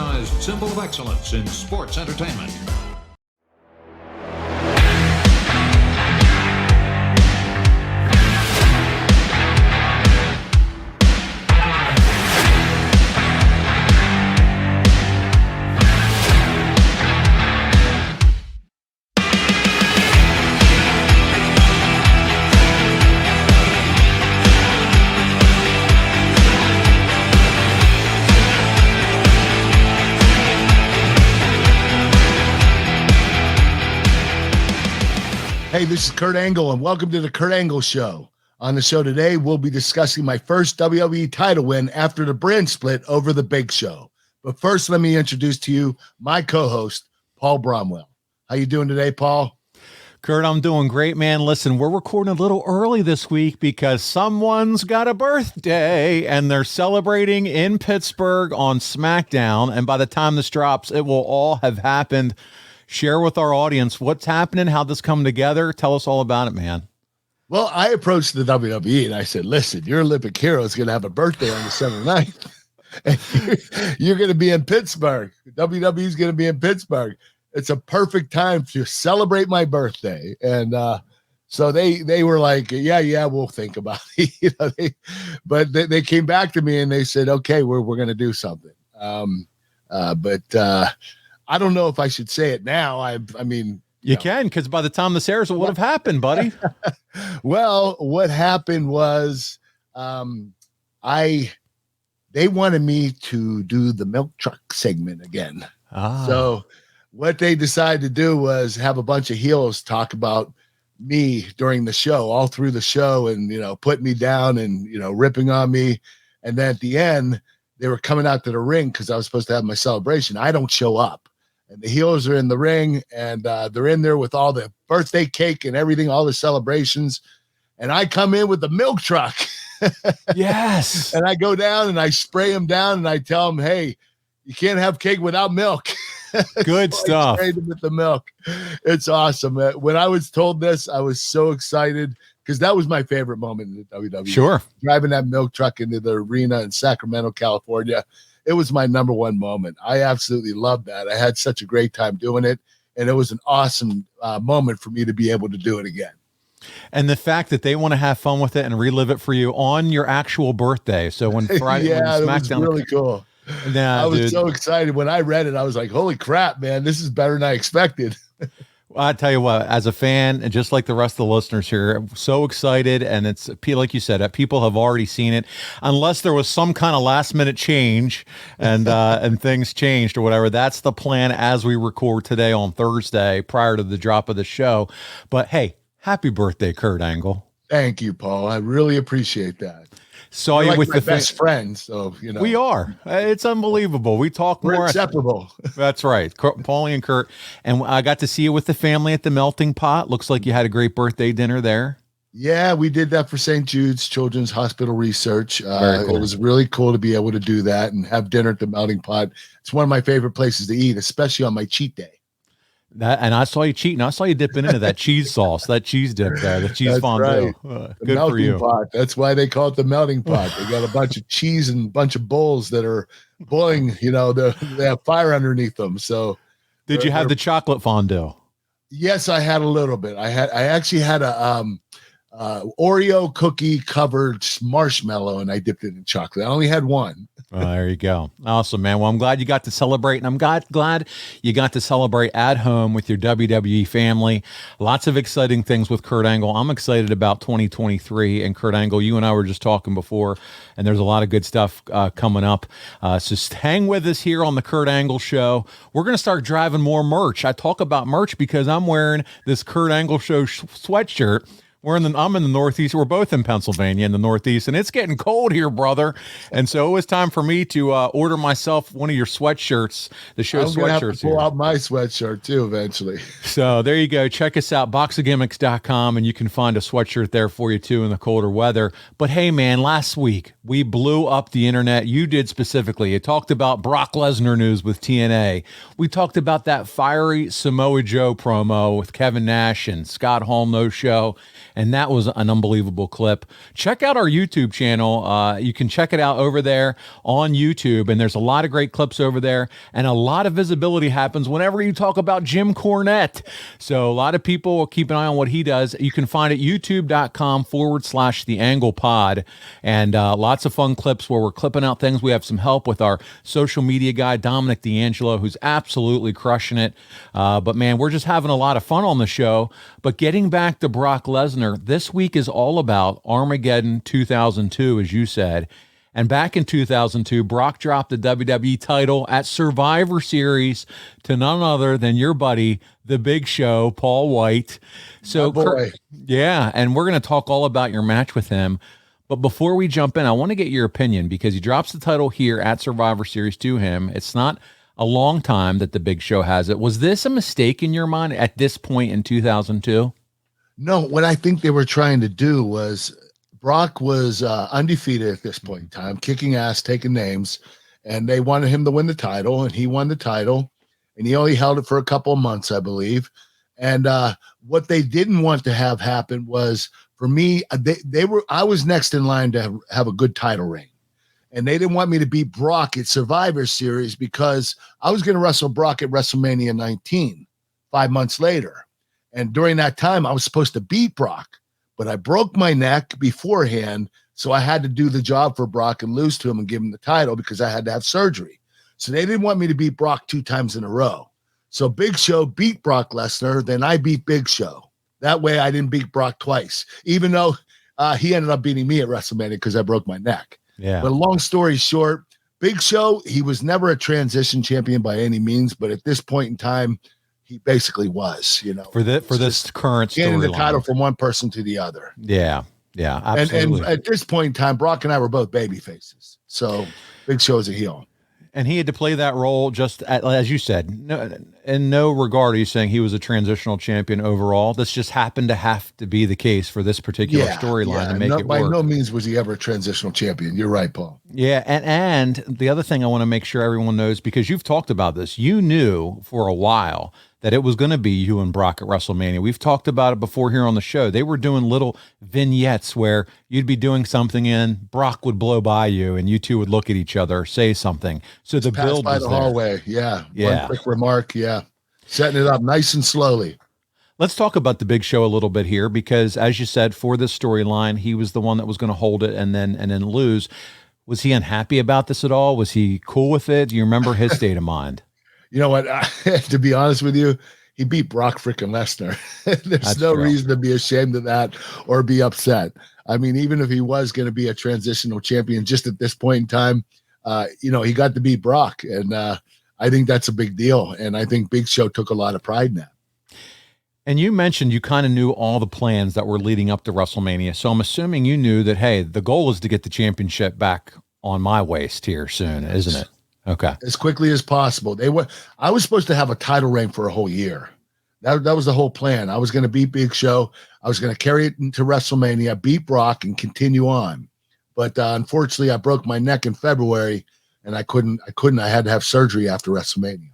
recognized symbol of excellence in sports entertainment. Hey, this is Kurt Angle, and welcome to the Kurt Angle Show. On the show today, we'll be discussing my first WWE title win after the brand split over the Big Show. But first, let me introduce to you my co-host, Paul Bromwell. How you doing today, Paul? Kurt, I'm doing great, man. Listen, we're recording a little early this week because someone's got a birthday, and they're celebrating in Pittsburgh on SmackDown. And by the time this drops, it will all have happened. Share with our audience what's happening, how this come together. Tell us all about it, man. Well, I approached the WWE and I said, listen, your Olympic hero is going to have a birthday on December 9th. And you're going to be in Pittsburgh. WWE is going to be in Pittsburgh. It's a perfect time to celebrate my birthday. And so they were like, yeah, we'll think about it. But they came back to me and they said, okay, we're going to do something. But I don't know if I should say it now. I mean, you can, because by the time this airs, it would have happened, buddy. Well, what happened was they wanted me to do the milk truck segment again. So what they decided to do was have a bunch of heels talk about me during the show, all through the show, and putting me down and ripping on me. And then at the end, they were coming out to the ring because I was supposed to have my celebration. I don't show up. And the heels are in the ring, and they're in there with all the birthday cake and everything, all the celebrations. And I come in with the milk truck. Yes. And I go down and I spray them down and I tell them, hey, you can't have cake without milk. Good stuff. I sprayed them with the milk. It's awesome. When I was told this, I was so excited because that was my favorite moment in the WWE. Sure. Driving that milk truck into the arena in Sacramento, California. It was my number one moment. I absolutely loved that. I had such a great time doing it, and it was an awesome moment for me to be able to do it again. And the fact that they want to have fun with it and relive it for you on your actual birthday. So when Friday, yeah, when it was SmackDown, really cool. Nah, I was dude. so excited when I read it. I was like, "Holy crap, man! This is better than I expected." Well, I tell you what, as a fan, and just like the rest of the listeners here, I'm so excited. And it's like you said, people have already seen it, unless there was some kind of last minute change and and things changed or whatever. That's the plan as we record today on Thursday prior to the drop of the show. But hey, happy birthday, Kurt Angle. Thank you, Paul. I really appreciate that. Saw You're you like with my the best friend, so we are. It's unbelievable. We talk we're more. inseparable. That's right, Paulie and Kurt, and I got to see you with the family at the Melting Pot. Looks like you had a great birthday dinner there. Yeah, we did that for St. Jude's Children's Hospital Research. Very cool. It was really cool to be able to do that and have dinner at the Melting Pot. It's one of my favorite places to eat, especially on my cheat day. And I saw you cheating. I saw you dipping into that cheese sauce, that cheese dip there, the cheese That's fondue. right. Good for you. Pot. That's why they call it the melting pot. They got a bunch of cheese and a bunch of bowls that are boiling. They have fire underneath them. So, did you have the chocolate fondue? Yes, I had a little bit. I actually had a Oreo cookie covered marshmallow, and I dipped it in chocolate. I only had one. There you go. Awesome, man. Well, I'm glad you got to celebrate, and I'm glad you got to celebrate at home with your WWE family. Lots of exciting things with Kurt Angle. I'm excited about 2023, and Kurt Angle, you and I were just talking before, and there's a lot of good stuff coming up. So hang with us here on the Kurt Angle Show. We're going to start driving more merch. I talk about merch because I'm wearing this Kurt Angle Show sweatshirt. I'm in the Northeast. We're both in Pennsylvania in the Northeast, and it's getting cold here, brother. And so it was time for me to order myself one of your sweatshirts, the show I'm gonna sweatshirts. have to pull out my sweatshirt too eventually. So there you go. Check us out, boxofgimmicks.com, and you can find a sweatshirt there for you too in the colder weather. But hey, man, last week we blew up the internet. You did specifically. You talked about Brock Lesnar news with TNA. We talked about that fiery Samoa Joe promo with Kevin Nash and Scott Hall no show. and that was an unbelievable clip. Check out our YouTube channel. You can check it out over there on YouTube, and there's a lot of great clips over there, and a lot of visibility happens whenever you talk about Jim Cornette. So a lot of people will keep an eye on what he does. You can find it youtube.com/The Angle Pod, and lots of fun clips where we're clipping out things. We have some help with our social media guy, Dominic D'Angelo, who's absolutely crushing it. But man, we're just having a lot of fun on the show. But getting back to Brock Lesnar, this week is all about Armageddon 2002, as you said. And back in 2002, Brock dropped the WWE title at Survivor Series to none other than your buddy, The Big Show, Paul White. So, yeah, and we're going to talk all about your match with him. But before we jump in, I want to get your opinion, because he drops the title here at Survivor Series to him. It's not a long time that the Big Show has it. Was this a mistake in your mind at this point in 2002? No, what I think they were trying to do was Brock was undefeated at this point in time, kicking ass, taking names, and they wanted him to win the title, and he won the title, and he only held it for a couple of months, I believe. And what they didn't want to have happen was, for me, I was next in line to have a good title reign. And they didn't want me to beat Brock at Survivor Series because I was going to wrestle Brock at WrestleMania 19, 5 months later. And during that time, I was supposed to beat Brock, but I broke my neck beforehand. So I had to do the job for Brock and lose to him and give him the title because I had to have surgery. So they didn't want me to beat Brock 2 times in a row. So Big Show beat Brock Lesnar, then I beat Big Show. That way I didn't beat Brock twice, even though he ended up beating me at WrestleMania because I broke my neck. Yeah. But long story short, Big Show, he was never a transition champion by any means, but at this point in time, he basically was, for this current story, getting the title from one person to the other. Yeah, absolutely. And at this point in time, Brock and I were both baby faces, so Big Show is a heel. And he had to play that role just as you said, in no regard are you saying he was a transitional champion overall. This just happened to have to be the case for this particular storyline to make it work. By no means was he ever a transitional champion. You're right, Paul. Yeah, and the other thing I want to make sure everyone knows, because you've talked about this, you knew for a while that it was going to be you and Brock at WrestleMania. We've talked about it before here on the show. They were doing little vignettes where you'd be doing something and Brock would blow by you and you two would look at each other, say something. So the build by was the there. hallway. Yeah. One quick remark. Yeah. Setting it up nice and slowly. Let's talk about the Big Show a little bit here, because as you said, for this storyline, he was the one that was going to hold it and then lose. Was he unhappy about this at all? Was he cool with it? Do you remember his state of mind? You know what? To be honest with you, he beat Brock freaking Lesnar. There's no reason to be ashamed of that or be upset. I mean, even if he was going to be a transitional champion just at this point in time, he got to beat Brock. And I think that's a big deal. And I think Big Show took a lot of pride in that. And you mentioned you kind of knew all the plans that were leading up to WrestleMania. So I'm assuming you knew that, hey, the goal is to get the championship back on my waist here soon, isn't it? Okay. As quickly as possible. I was supposed to have a title reign for a whole year. That was the whole plan. I was going to beat Big Show. I was going to carry it into WrestleMania, beat Brock, and continue on. But unfortunately, I broke my neck in February, and I couldn't. I had to have surgery after WrestleMania.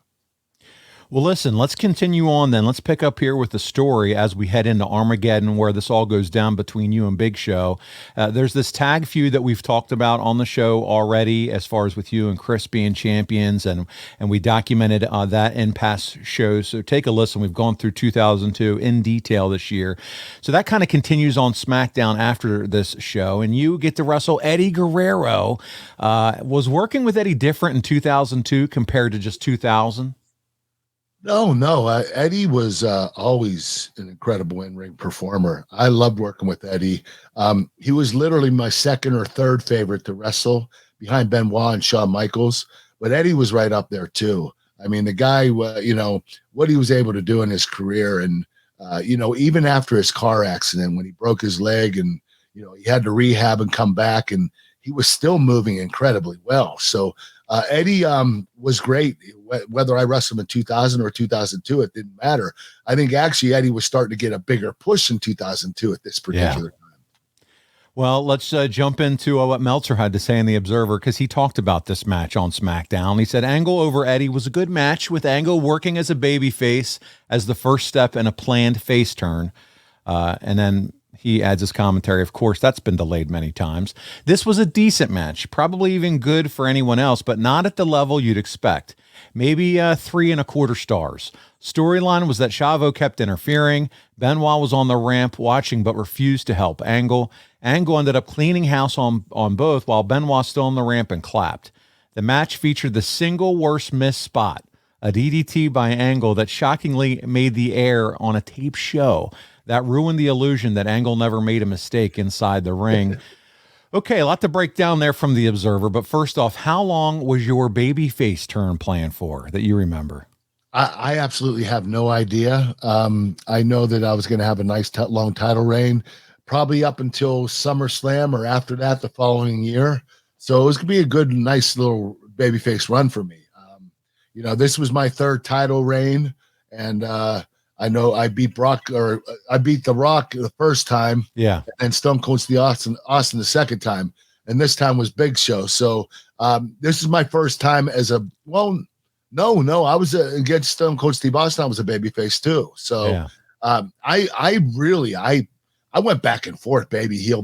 Well, listen, let's continue on then. Let's pick up here with the story as we head into Armageddon, where this all goes down between you and Big Show. There's this tag feud that we've talked about on the show already, as far as with you and Chris being champions, and we documented that in past shows. So take a listen. We've gone through 2002 in detail this year. So that kind of continues on SmackDown after this show, and you get to wrestle Eddie Guerrero. Was working with Eddie different in 2002 compared to just 2000? No. Eddie was always an incredible in-ring performer. I loved working with Eddie. He was literally my second or third favorite to wrestle behind Benoit and Shawn Michaels. But Eddie was right up there too. I mean, the guy, what he was able to do in his career. And, even after his car accident, when he broke his leg and, he had to rehab and come back, and he was still moving incredibly well. So Eddie was great. Whether I wrestled him in 2000 or 2002, it didn't matter. I think actually Eddie was starting to get a bigger push in 2002 at this particular time. Well, let's jump into what Meltzer had to say in The Observer, because he talked about this match on SmackDown. He said Angle over Eddie was a good match, with Angle working as a babyface as the first step in a planned face turn. And then he adds his commentary. Of course, that's been delayed many times. This was a decent match, probably even good for anyone else, but not at the level you'd expect. Maybe 3.25 stars. Storyline was that Chavo kept interfering. Benoit was on the ramp watching but refused to help Angle. Angle ended up cleaning house on both while Benoit still on the ramp and clapped. The match featured the single worst missed spot, a DDT by Angle that shockingly made the air on a tape show. That ruined the illusion that Angle never made a mistake inside the ring. Okay, a lot to break down there from the Observer, but first off, how long was your babyface turn planned for that you remember? I absolutely have no idea. I know that I was going to have a nice long title reign, probably up until SummerSlam or after that the following year. So it was going to be a good, nice little babyface run for me. This was my third title reign, and I know I beat The Rock the first time, yeah, and Stone Cold Steve Austin the second time, and this time was Big Show. So this is my first time as a No, I was against Stone Cold Steve Austin. I was a babyface too. So yeah. I went back and forth, baby heel,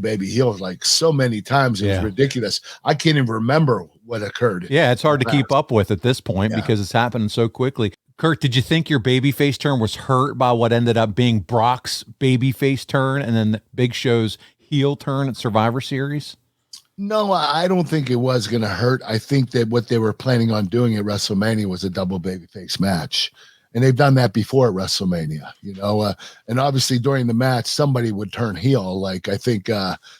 like so many times. It was ridiculous. I can't even remember what occurred. Yeah, it's hard to keep up with at this point because it's happening so quickly. Kurt, did you think your babyface turn was hurt by what ended up being Brock's babyface turn and then Big Show's heel turn at Survivor Series? No, I don't think it was going to hurt. I think that what they were planning on doing at WrestleMania was a double babyface match. And they've done that before at WrestleMania, and obviously during the match, somebody would turn heel. Like I think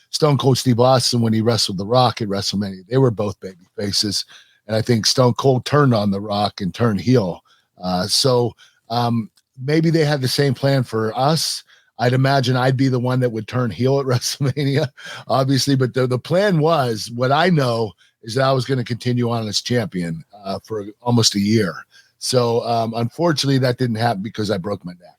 Stone Cold Steve Austin, when he wrestled The Rock at WrestleMania, they were both baby faces. And I think Stone Cold turned on The Rock and turned heel. So maybe they had the same plan for us. I'd imagine I'd be the one that would turn heel at WrestleMania, obviously. But the plan was, what I know is that I was going to continue on as champion for almost a year. So unfortunately, that didn't happen because I broke my neck.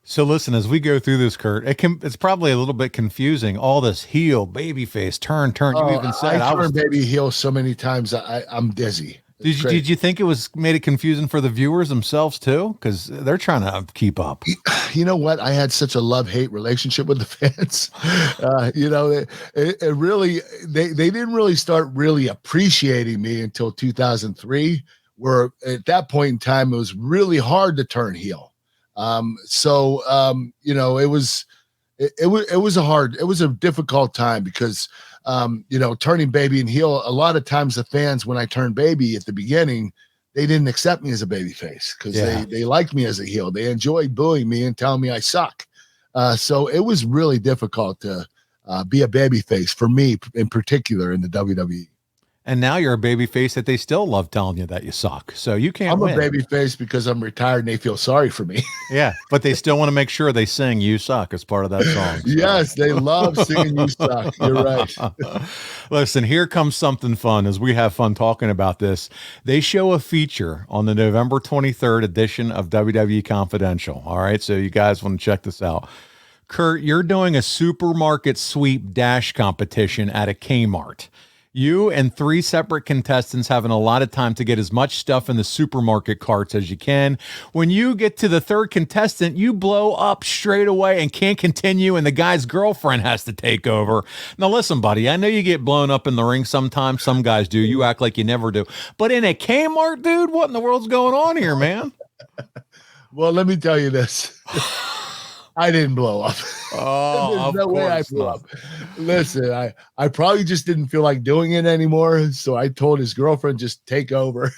So listen, as we go through this, Kurt, it's probably a little bit confusing. All this heel, babyface, turn. You even said I turned baby heel so many times. I'm dizzy. Did you think it made it confusing for the viewers themselves too? Because they're trying to keep up. You know what? I had such a love-hate relationship with the fans. It really they didn't really start really appreciating me until 2003. Where at that point in time, it was really hard to turn heel. It was a difficult time because, turning baby and heel, a lot of times the fans, when I turned baby at the beginning, they didn't accept me as a baby face because they liked me as a heel. They enjoyed booing me and telling me I suck. So it was really difficult to be a baby face for me in particular in the WWE. And now you're a baby face that they still love telling you that you suck. So you can't win. I'm a baby face because I'm retired and they feel sorry for me. Yeah, but they still want to make sure they sing "You Suck" as part of that song. So. Yes, they love singing "You Suck." You're right. Listen, here comes something fun as we have fun talking about this. They show a feature on the November 23rd edition of WWE Confidential. All right, so you guys want to check this out. Kurt, you're doing a supermarket sweep dash competition at a Kmart. You and 3 separate contestants having a lot of time to get as much stuff in the supermarket carts as you can. When you get to the third contestant, you blow up straight away and can't continue, and the guy's girlfriend has to take over. Now, listen, buddy, I know you get blown up in the ring sometimes. Some guys do. You act like you never do. But in a Kmart, dude, what in the world's going on here, man? Well, let me tell you this. I didn't blow up. Oh, there's no way I blew up. Listen, I probably just didn't feel like doing it anymore. So I told his girlfriend, just take over.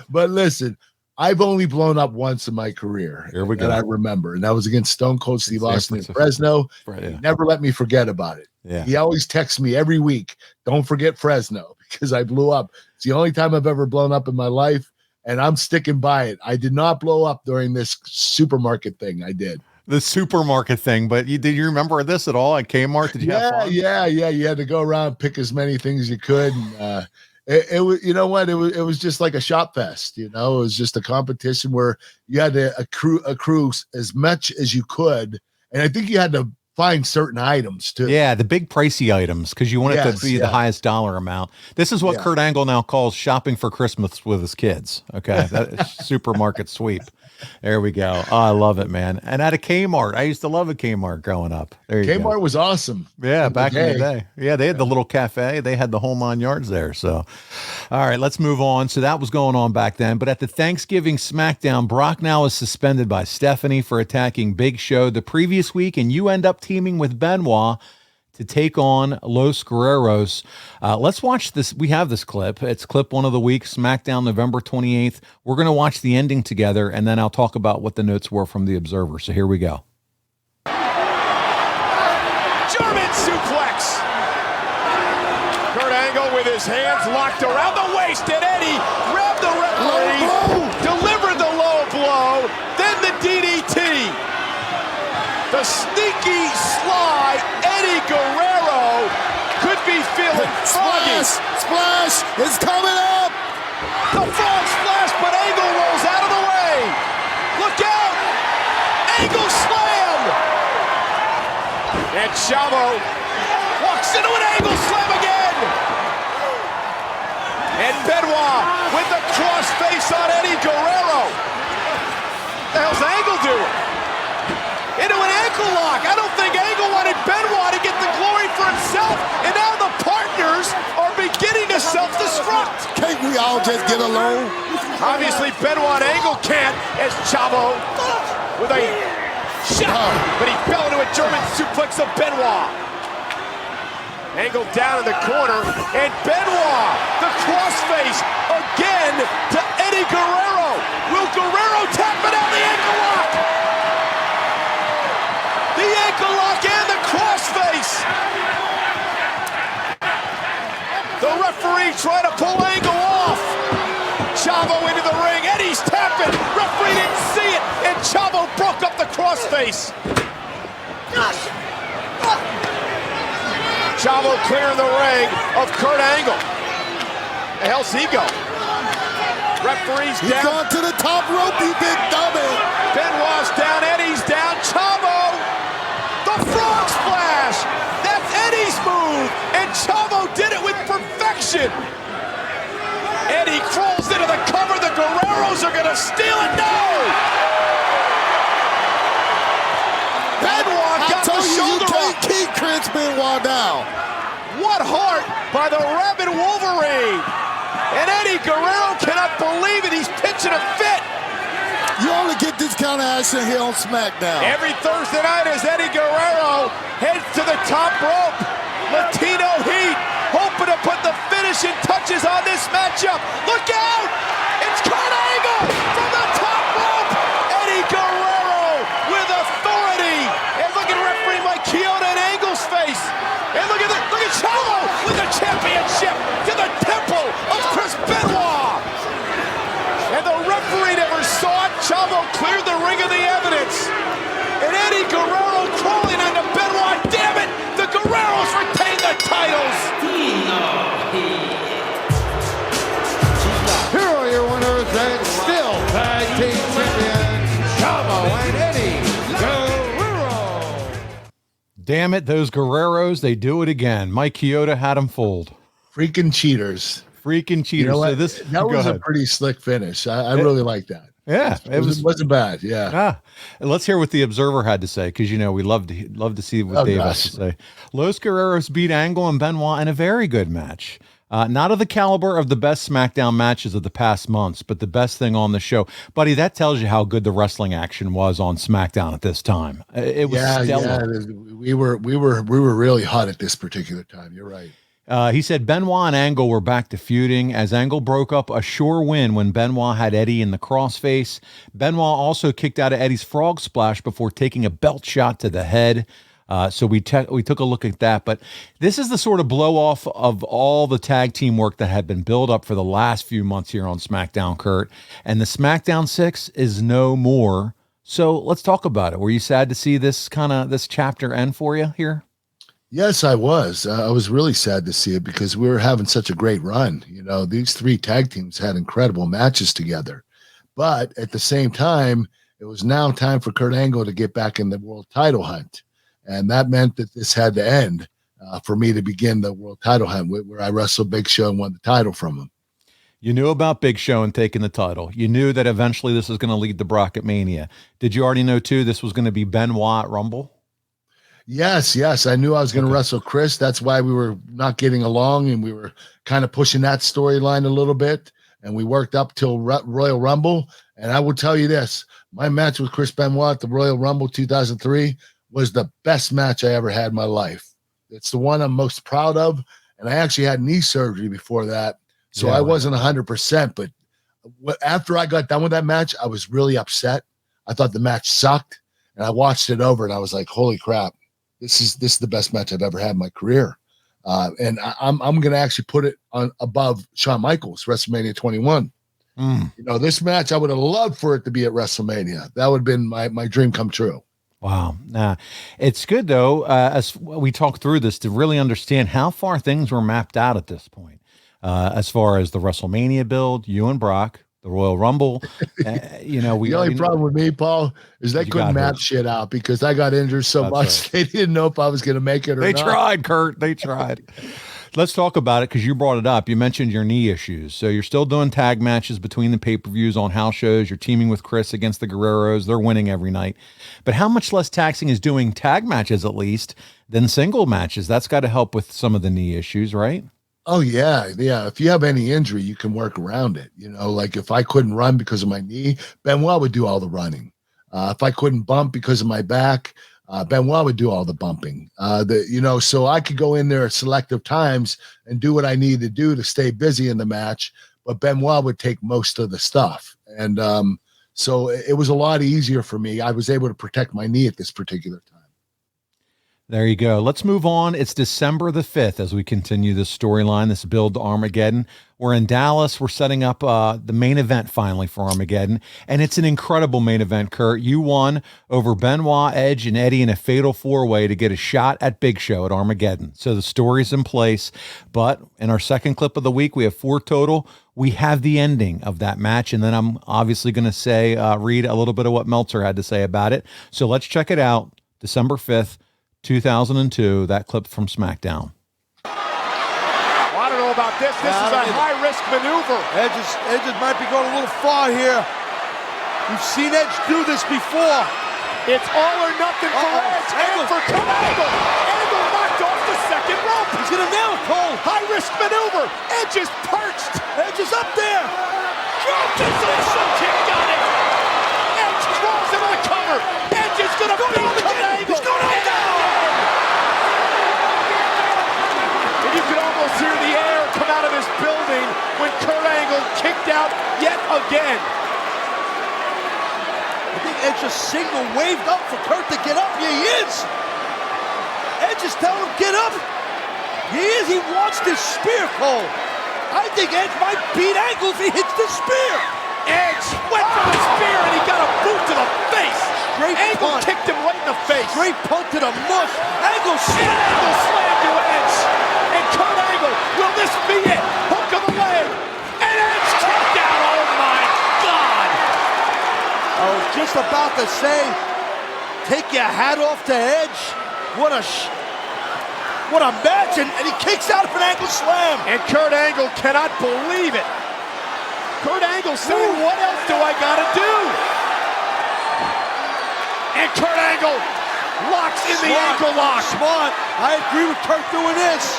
But listen, I've only blown up once in my career. Here we go. That I remember. And that was against Stone Cold Steve Austin in Fresno. Right, yeah. He never let me forget about it. Yeah. He always texts me every week, don't forget Fresno, because I blew up. It's the only time I've ever blown up in my life. And I'm sticking by it. I did not blow up during this supermarket thing I did. The supermarket thing, but did you remember this at all at Kmart? Did you have fun? Yeah. You had to go around, pick as many things as you could. And, it was, you know what? It was just like a shop fest. It was just a competition where you had to accrue as much as you could, and I think you had to find certain items too. Yeah, the big pricey items because you want it to be the highest dollar amount. This is what Kurt Angle now calls shopping for Christmas with his kids. Okay, that is supermarket sweep. There we go. Oh, I love it, man. And at a Kmart, I used to love a Kmart growing up. There you go. Kmart was awesome. Yeah, back in the day. Yeah, they had the little cafe. They had the whole 9 yards there. So, all right, let's move on. So that was going on back then. But at the Thanksgiving SmackDown, Brock now is suspended by Stephanie for attacking Big Show the previous week, and you end up teaming with Benoit to take on Los Guerreros. Let's watch this. We have this clip. It's clip 1 of the week, SmackDown, November 28th. We're going to watch the ending together, and then I'll talk about what the notes were from the Observer. So here we go. German suplex. Kurt Angle with his hands locked around the waist, and Eddie grabbed the referee, delivered the low blow, then the DDT. The sneaky sly Eddie Guerrero could be feeling froggy. Splash is coming up. The frog splash, but Angle rolls out of the way. Look out! Angle slam! And Chavo walks into an Angle slam again. And Benoit with the cross face on Eddie Guerrero. What the hell's Angle doing? Into an ankle lock. I don't think Angle wanted Benoit to get the glory for himself, and now the partners are beginning to self-destruct. Can't we all just get along? Obviously, Benoit and Angle can't, as Chavo with a shot, but he fell into a German suplex of Benoit. Angle down in the corner, and Benoit, the crossface, again to Eddie Guerrero. Will Guerrero tap it out the ankle lock? The ankle lock and the crossface. The referee trying to pull Angle off. Chavo into the ring. Eddie's tapping. Referee didn't see it, and Chavo broke up the crossface. Chavo clearing the ring of Kurt Angle. The hell's he go? Referee's down. He's gone to the top rope, you big dummy. Benoit's down. Eddie's down. Chavo. The frog splash! That's Eddie's move, and Chavo did it with perfection. Eddie crawls into the cover. The Guerreros are going to steal it. No! Benoit got the shoulder you can't keep Chris Benoit down. What heart by the Rabid Wolverine. And Eddie Guerrero cannot believe it. He's pitching a fit. You only get this kind of action here on SmackDown. Every Thursday night as Eddie Guerrero heads to the top rope. Latino Heat hoping to put the finishing touches on this matchup. Look out! It's Kurt Angle from the top rope. Eddie Guerrero with authority. And look at referee Mike Chioda in Angle's face. And look at Chavo with the championship to the temple of Chris Benoit. And the referee never saw it. Chavo cleared the ring of the evidence. And Eddie Guerrero crawling onto Benoit. Damn it! The Guerreros retain the titles. Here are your winners and still tag team champions, Chavo and Eddie Guerrero. Damn it, those Guerreros, they do it again. Mike Chioda had them fooled. Freaking cheaters. Freaking cheaters. You know what? So that was a pretty slick finish. I really like that. Yeah, it wasn't bad. Yeah. Let's hear what the Observer had to say, because we love to see what Dave has to say. Los Guerreros beat Angle and Benoit in a very good match. Not of the caliber of the best SmackDown matches of the past months, but the best thing on the show. Buddy, that tells you how good the wrestling action was on SmackDown at this time. It was stellar. Yeah. We were really hot at this particular time. You're right. He said Benoit and Angle were back to feuding as Angle broke up a sure win when Benoit had Eddie in the crossface. Benoit also kicked out of Eddie's frog splash before taking a belt shot to the head. So we took a look at that. But this is the sort of blow off of all the tag team work that had been built up for the last few months here on SmackDown, Kurt. And the SmackDown 6 is no more. So let's talk about it. Were you sad to see this chapter end for you here? Yes, I was. I was really sad to see it because we were having such a great run. These three tag teams had incredible matches together. But at the same time, it was now time for Kurt Angle to get back in the world title hunt. And that meant that this had to end for me to begin the world title hunt where I wrestled Big Show and won the title from him. You knew about Big Show and taking the title. You knew that eventually this was going to lead to Brock at Mania. Did you already know, too, this was going to be Benoit at Rumble? Yes. I knew I was going to wrestle Chris. That's why we were not getting along, and we were kind of pushing that storyline a little bit, and we worked up till Royal Rumble. And I will tell you this, my match with Chris Benoit at the Royal Rumble 2003 was the best match I ever had in my life. It's the one I'm most proud of, and I actually had knee surgery before that. So I wasn't 100%, but after I got done with that match, I was really upset. I thought the match sucked, and I watched it over, and I was like, "Holy crap, this is the best match I've ever had in my career." And I'm going to actually put it on above Shawn Michaels WrestleMania 21. This match I would have loved for it to be at WrestleMania. That would have been my dream come true. Wow. Nah, it's good though, as we talked through this, to really understand how far things were mapped out at this point. As far as the WrestleMania build, you and Brock, the Royal Rumble, the only problem with me, Paul, is they couldn't map shit out because I got injured so much. Right. They didn't know if I was going to make it or not. They tried, Kurt. They tried. Let's talk about it because you brought it up. You mentioned your knee issues. So you're still doing tag matches between the pay-per-views on house shows. You're teaming with Chris against the Guerreros. They're winning every night. But how much less taxing is doing tag matches, at least, than single matches? That's got to help with some of the knee issues, right? Oh, yeah. If you have any injury, you can work around it. Like if I couldn't run because of my knee, Benoit would do all the running. If I couldn't bump because of my back, Benoit would do all the bumping. So I could go in there at selective times and do what I need to do to stay busy in the match, but Benoit would take most of the stuff. And so it was a lot easier for me. I was able to protect my knee at this particular time. There you go. Let's move on. It's December the 5th as we continue this storyline, this build to Armageddon. We're in Dallas. We're setting up the main event finally for Armageddon. And it's an incredible main event, Kurt. You won over Benoit, Edge, and Eddie in a fatal four-way to get a shot at Big Show at Armageddon. So the story's in place. But in our second clip of the week, we have 4 total. We have the ending of that match. And then I'm obviously going to read a little bit of what Meltzer had to say about it. So let's check it out. December 5th. 2002, that clip from SmackDown. Well, I don't know about this. This is a high-risk maneuver. Edge might be going a little far here. We've seen Edge do this before. It's all or nothing for Edge and for Kurt Angle. Angle knocked off the second rope. He's going to nail it, Cole. High-risk maneuver. Edge is perched. Edge is up there. Drop position. Kick, got it. Edge crawls into the cover. Edge is going to beat Kurt Angle. He's going down. You could almost hear the air come out of this building when Kurt Angle kicked out yet again. I think Edge just single waved up for Kurt to get up. Yeah, he is. Edge is telling him, get up. He is. He wants this spear, Cole. I think Edge might beat Angle if he hits the spear. Edge went for the spear and he got a boot to the face. Great Angle punt. kicked him right in the face. Great punt to the mush. Angle slammed to Edge. And Kurt Angle, will this be it? Hook of the leg. And Edge kicked out. Oh my God. I was just about to say, take your hat off to Edge. What a match. And he kicks out of an ankle slam. And Kurt Angle cannot believe it. Kurt Angle saying, what else do I got to do? And Kurt Angle locks in the ankle lock. Smart. I agree with Kurt doing this.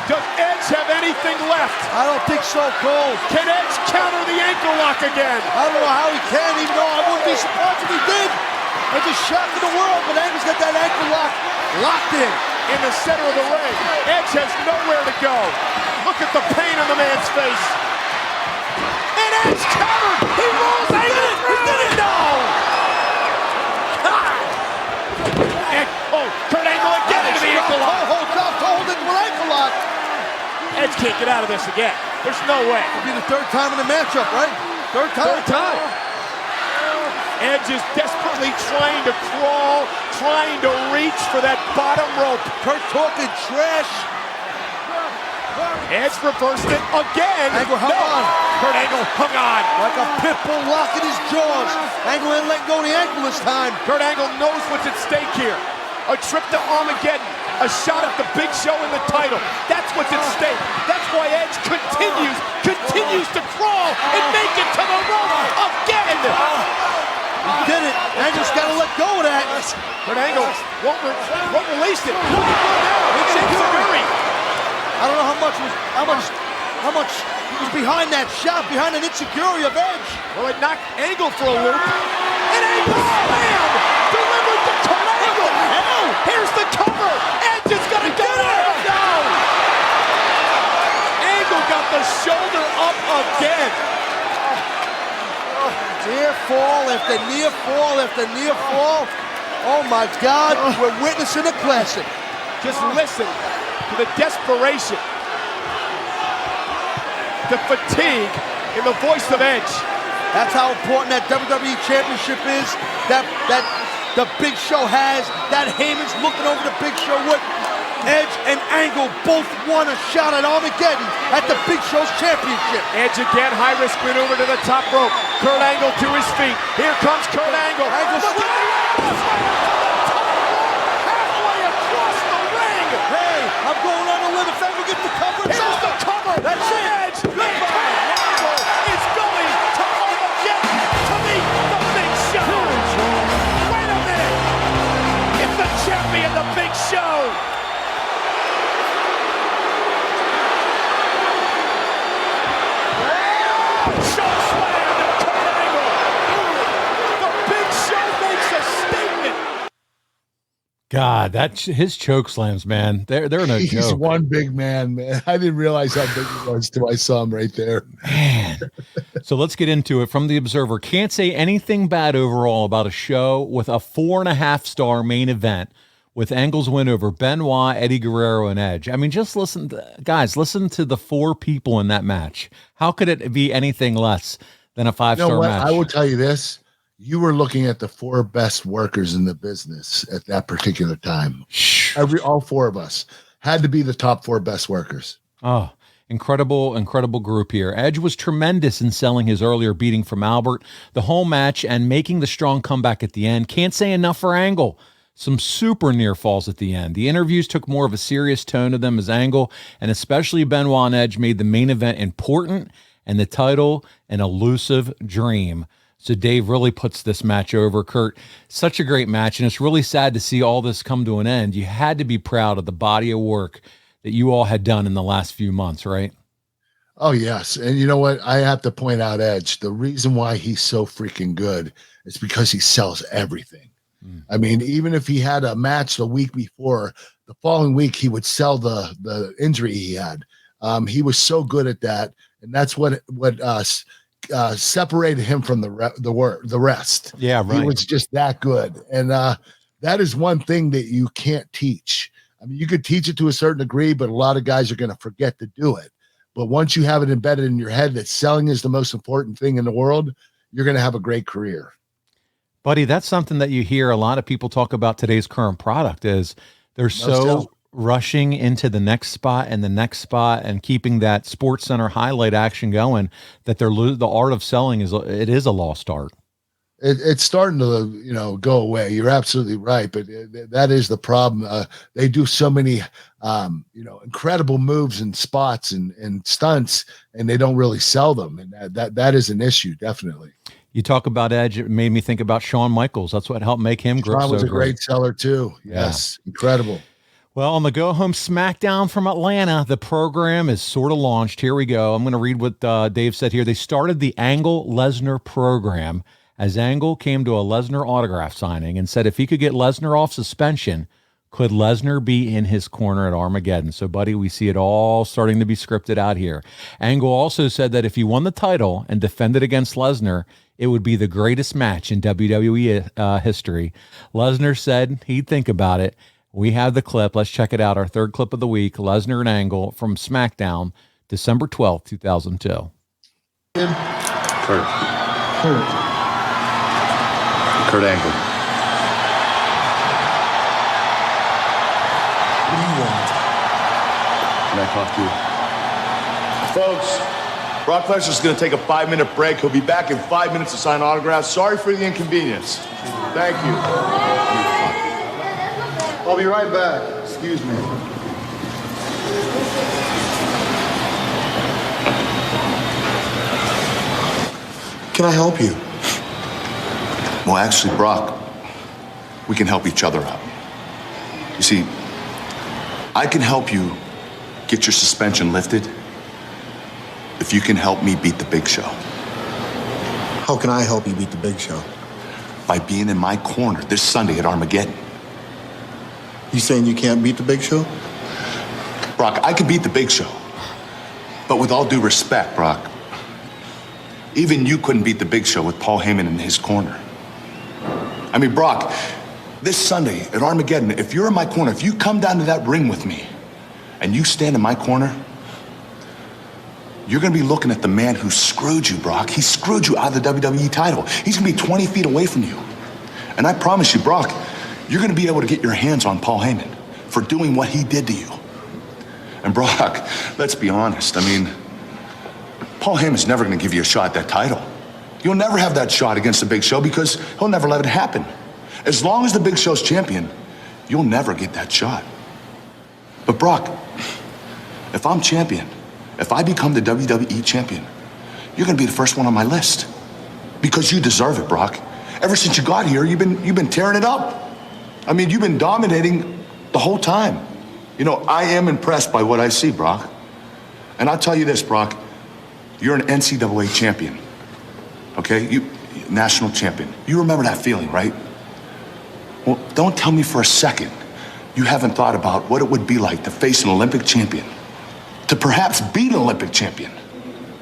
Does Edge have anything left? I don't think so, Cole. Can Edge counter the ankle lock again? I don't know how he can, even though I wouldn't be surprised if he did. It's a shock to the world, but Angle's got that ankle lock locked in the center of the ring. Edge has nowhere to go. Look at the pain on the man's face. And Edge covered. He rolls Angle through. He did it. No. God. And Kurt Angle again into the ankle lock. Hold into an ankle lock. Edge can't get out of this again. There's no way. It'll be the third time in the matchup, right? Third time. Edge is desperately trying to crawl, trying to reach for that bottom rope. Kurt talking trash. Edge reversed it again. Angle hung on. Kurt Angle hung on. Like a pit bull locking his jaws. Angle ain't letting go of the ankle this time. Kurt Angle knows what's at stake here. A trip to Armageddon. A shot at the Big Show in the title. That's what's at stake. That's That's why Edge continues to crawl and make it to the rope again. He did it. Angle's got to let go of that. But Angle won't release it. It's Enzuigiri. I don't know how much he was behind that shot, behind an Enzuigiri of Edge. Well, it knocked Angle for a loop. And Angle slam delivered to Kurt Angle. Hell, here's the cover. Edge is gonna get it. No. Angle got the shoulder up again. Near fall after near fall after near fall. Oh my God, we're witnessing a classic. Just listen to the desperation, the fatigue in the voice of Edge. That's how important that WWE Championship is. That the Big Show has. That Heyman's looking over the Big Show with. Edge and Angle both won a shot at Armageddon at the Big Show's championship. Edge again, high-risk maneuver to the top rope. Kurt Angle to his feet. Here comes Kurt Angle. Angle halfway across the ring. Hey, I'm going on a limb. If Angle gets the cover, it's Here's the over. cover. That's it. Edge. Angle is going to Armageddon to meet the Big Show. Wait a minute. It's the champion, the Big Show. God, his choke slams, man. They're no He's joke. one big man, man. I didn't realize how big he was till I saw him right there. Man. So let's get into it. From the Observer, can't say anything bad overall about a show with a 4.5-star main event with Angle's win over Benoit, Eddie Guerrero, and Edge. I mean, just listen to the 4 people in that match. How could it be anything less than a 5-star match? I will tell you this. You were looking at the 4 best workers in the business at that particular time. All 4 of us had to be the top 4 best workers. Oh, incredible group here. Edge was tremendous in selling his earlier beating from Albert, the whole match, and making the strong comeback at the end. Can't say enough for Angle. Some super near falls at the end. The interviews took more of a serious tone to them as Angle, and especially Benoit and Edge, made the main event important and the title an elusive dream. So Dave really puts this match over. Kurt, such a great match, and it's really sad to see all this come to an end. You had to be proud of the body of work that you all had done in the last few months, right? Oh, yes. And you know what? I have to point out Edge. The reason why he's so freaking good is because he sells everything. I mean, even if he had a match the week before, the following week he would sell the injury he had. He was so good at that, and that's what separated him from the rest. Yeah, right. He was just that good, and that is one thing that you can't teach. I mean, you could teach it to a certain degree, but a lot of guys are going to forget to do it. But once you have it embedded in your head that selling is the most important thing in the world, you're going to have a great career. Buddy, that's something that you hear a lot of people talk about today's current product is they're so rushing into the next spot and the next spot and keeping that Sports Center highlight action going that the art of selling is a lost art. It's starting to, go away. You're absolutely right. But that is the problem. They do so many, incredible moves and spots and stunts, and they don't really sell them. And that is an issue, definitely. You talk about Edge, it made me think about Shawn Michaels. That's what helped make him grow. Shawn was a great seller too. Yes. Yeah. Incredible. Well, on the Go Home SmackDown from Atlanta, the program is sort of launched. Here we go. I'm going to read what Dave said here. They started the Angle Lesnar program as Angle came to a Lesnar autograph signing and said if he could get Lesnar off suspension, could Lesnar be in his corner at Armageddon? So, buddy, we see it all starting to be scripted out here. Angle also said that if he won the title and defended against Lesnar, it would be the greatest match in WWE history. Lesnar said he'd think about it. We have the clip. Let's check it out. Our third clip of the week, Lesnar and Angle from SmackDown, December 12th, 2002. Kurt Angle. What do you want? Can I talk to you? Folks, Brock Lesnar's going to take a 5-minute break. He'll be back in 5 minutes to sign autographs. Sorry for the inconvenience. Thank you. I'll be right back. Excuse me. can I help you? Well, actually, Brock, we can help each other out. You see, I can help you get your suspension lifted if you can help me beat the Big Show. How can I help you beat the Big Show? By being in my corner this Sunday at Armageddon. You saying you can't beat the Big Show? Brock, I can beat the Big Show. But with all due respect, Brock, even you couldn't beat the Big Show with Paul Heyman in his corner. I mean, Brock, this Sunday at Armageddon, if you're in my corner, if you come down to that ring with me and you stand in my corner, you're gonna be looking at the man who screwed you, Brock. He screwed you out of the WWE title. He's gonna be 20 feet away from you. And I promise you, Brock, you're gonna be able to get your hands on Paul Heyman for doing what he did to you. And Brock, let's be honest, I mean, Paul Heyman's never gonna give you a shot at that title. You'll never have that shot against the Big Show because he'll never let it happen. As long as the Big Show's champion, you'll never get that shot. But Brock, if I'm champion, if I become the WWE champion, you're gonna be the first one on my list. Because you deserve it, Brock. Ever since you got here, you've been tearing it up. I mean, you've been dominating the whole time. You know, I am impressed by what I see, Brock. And I'll tell you this, Brock, you're an NCAA champion, okay? You national champion. You remember that feeling, right? Well, don't tell me for a second you haven't thought about what it would be like to face an Olympic champion, to perhaps beat an Olympic champion,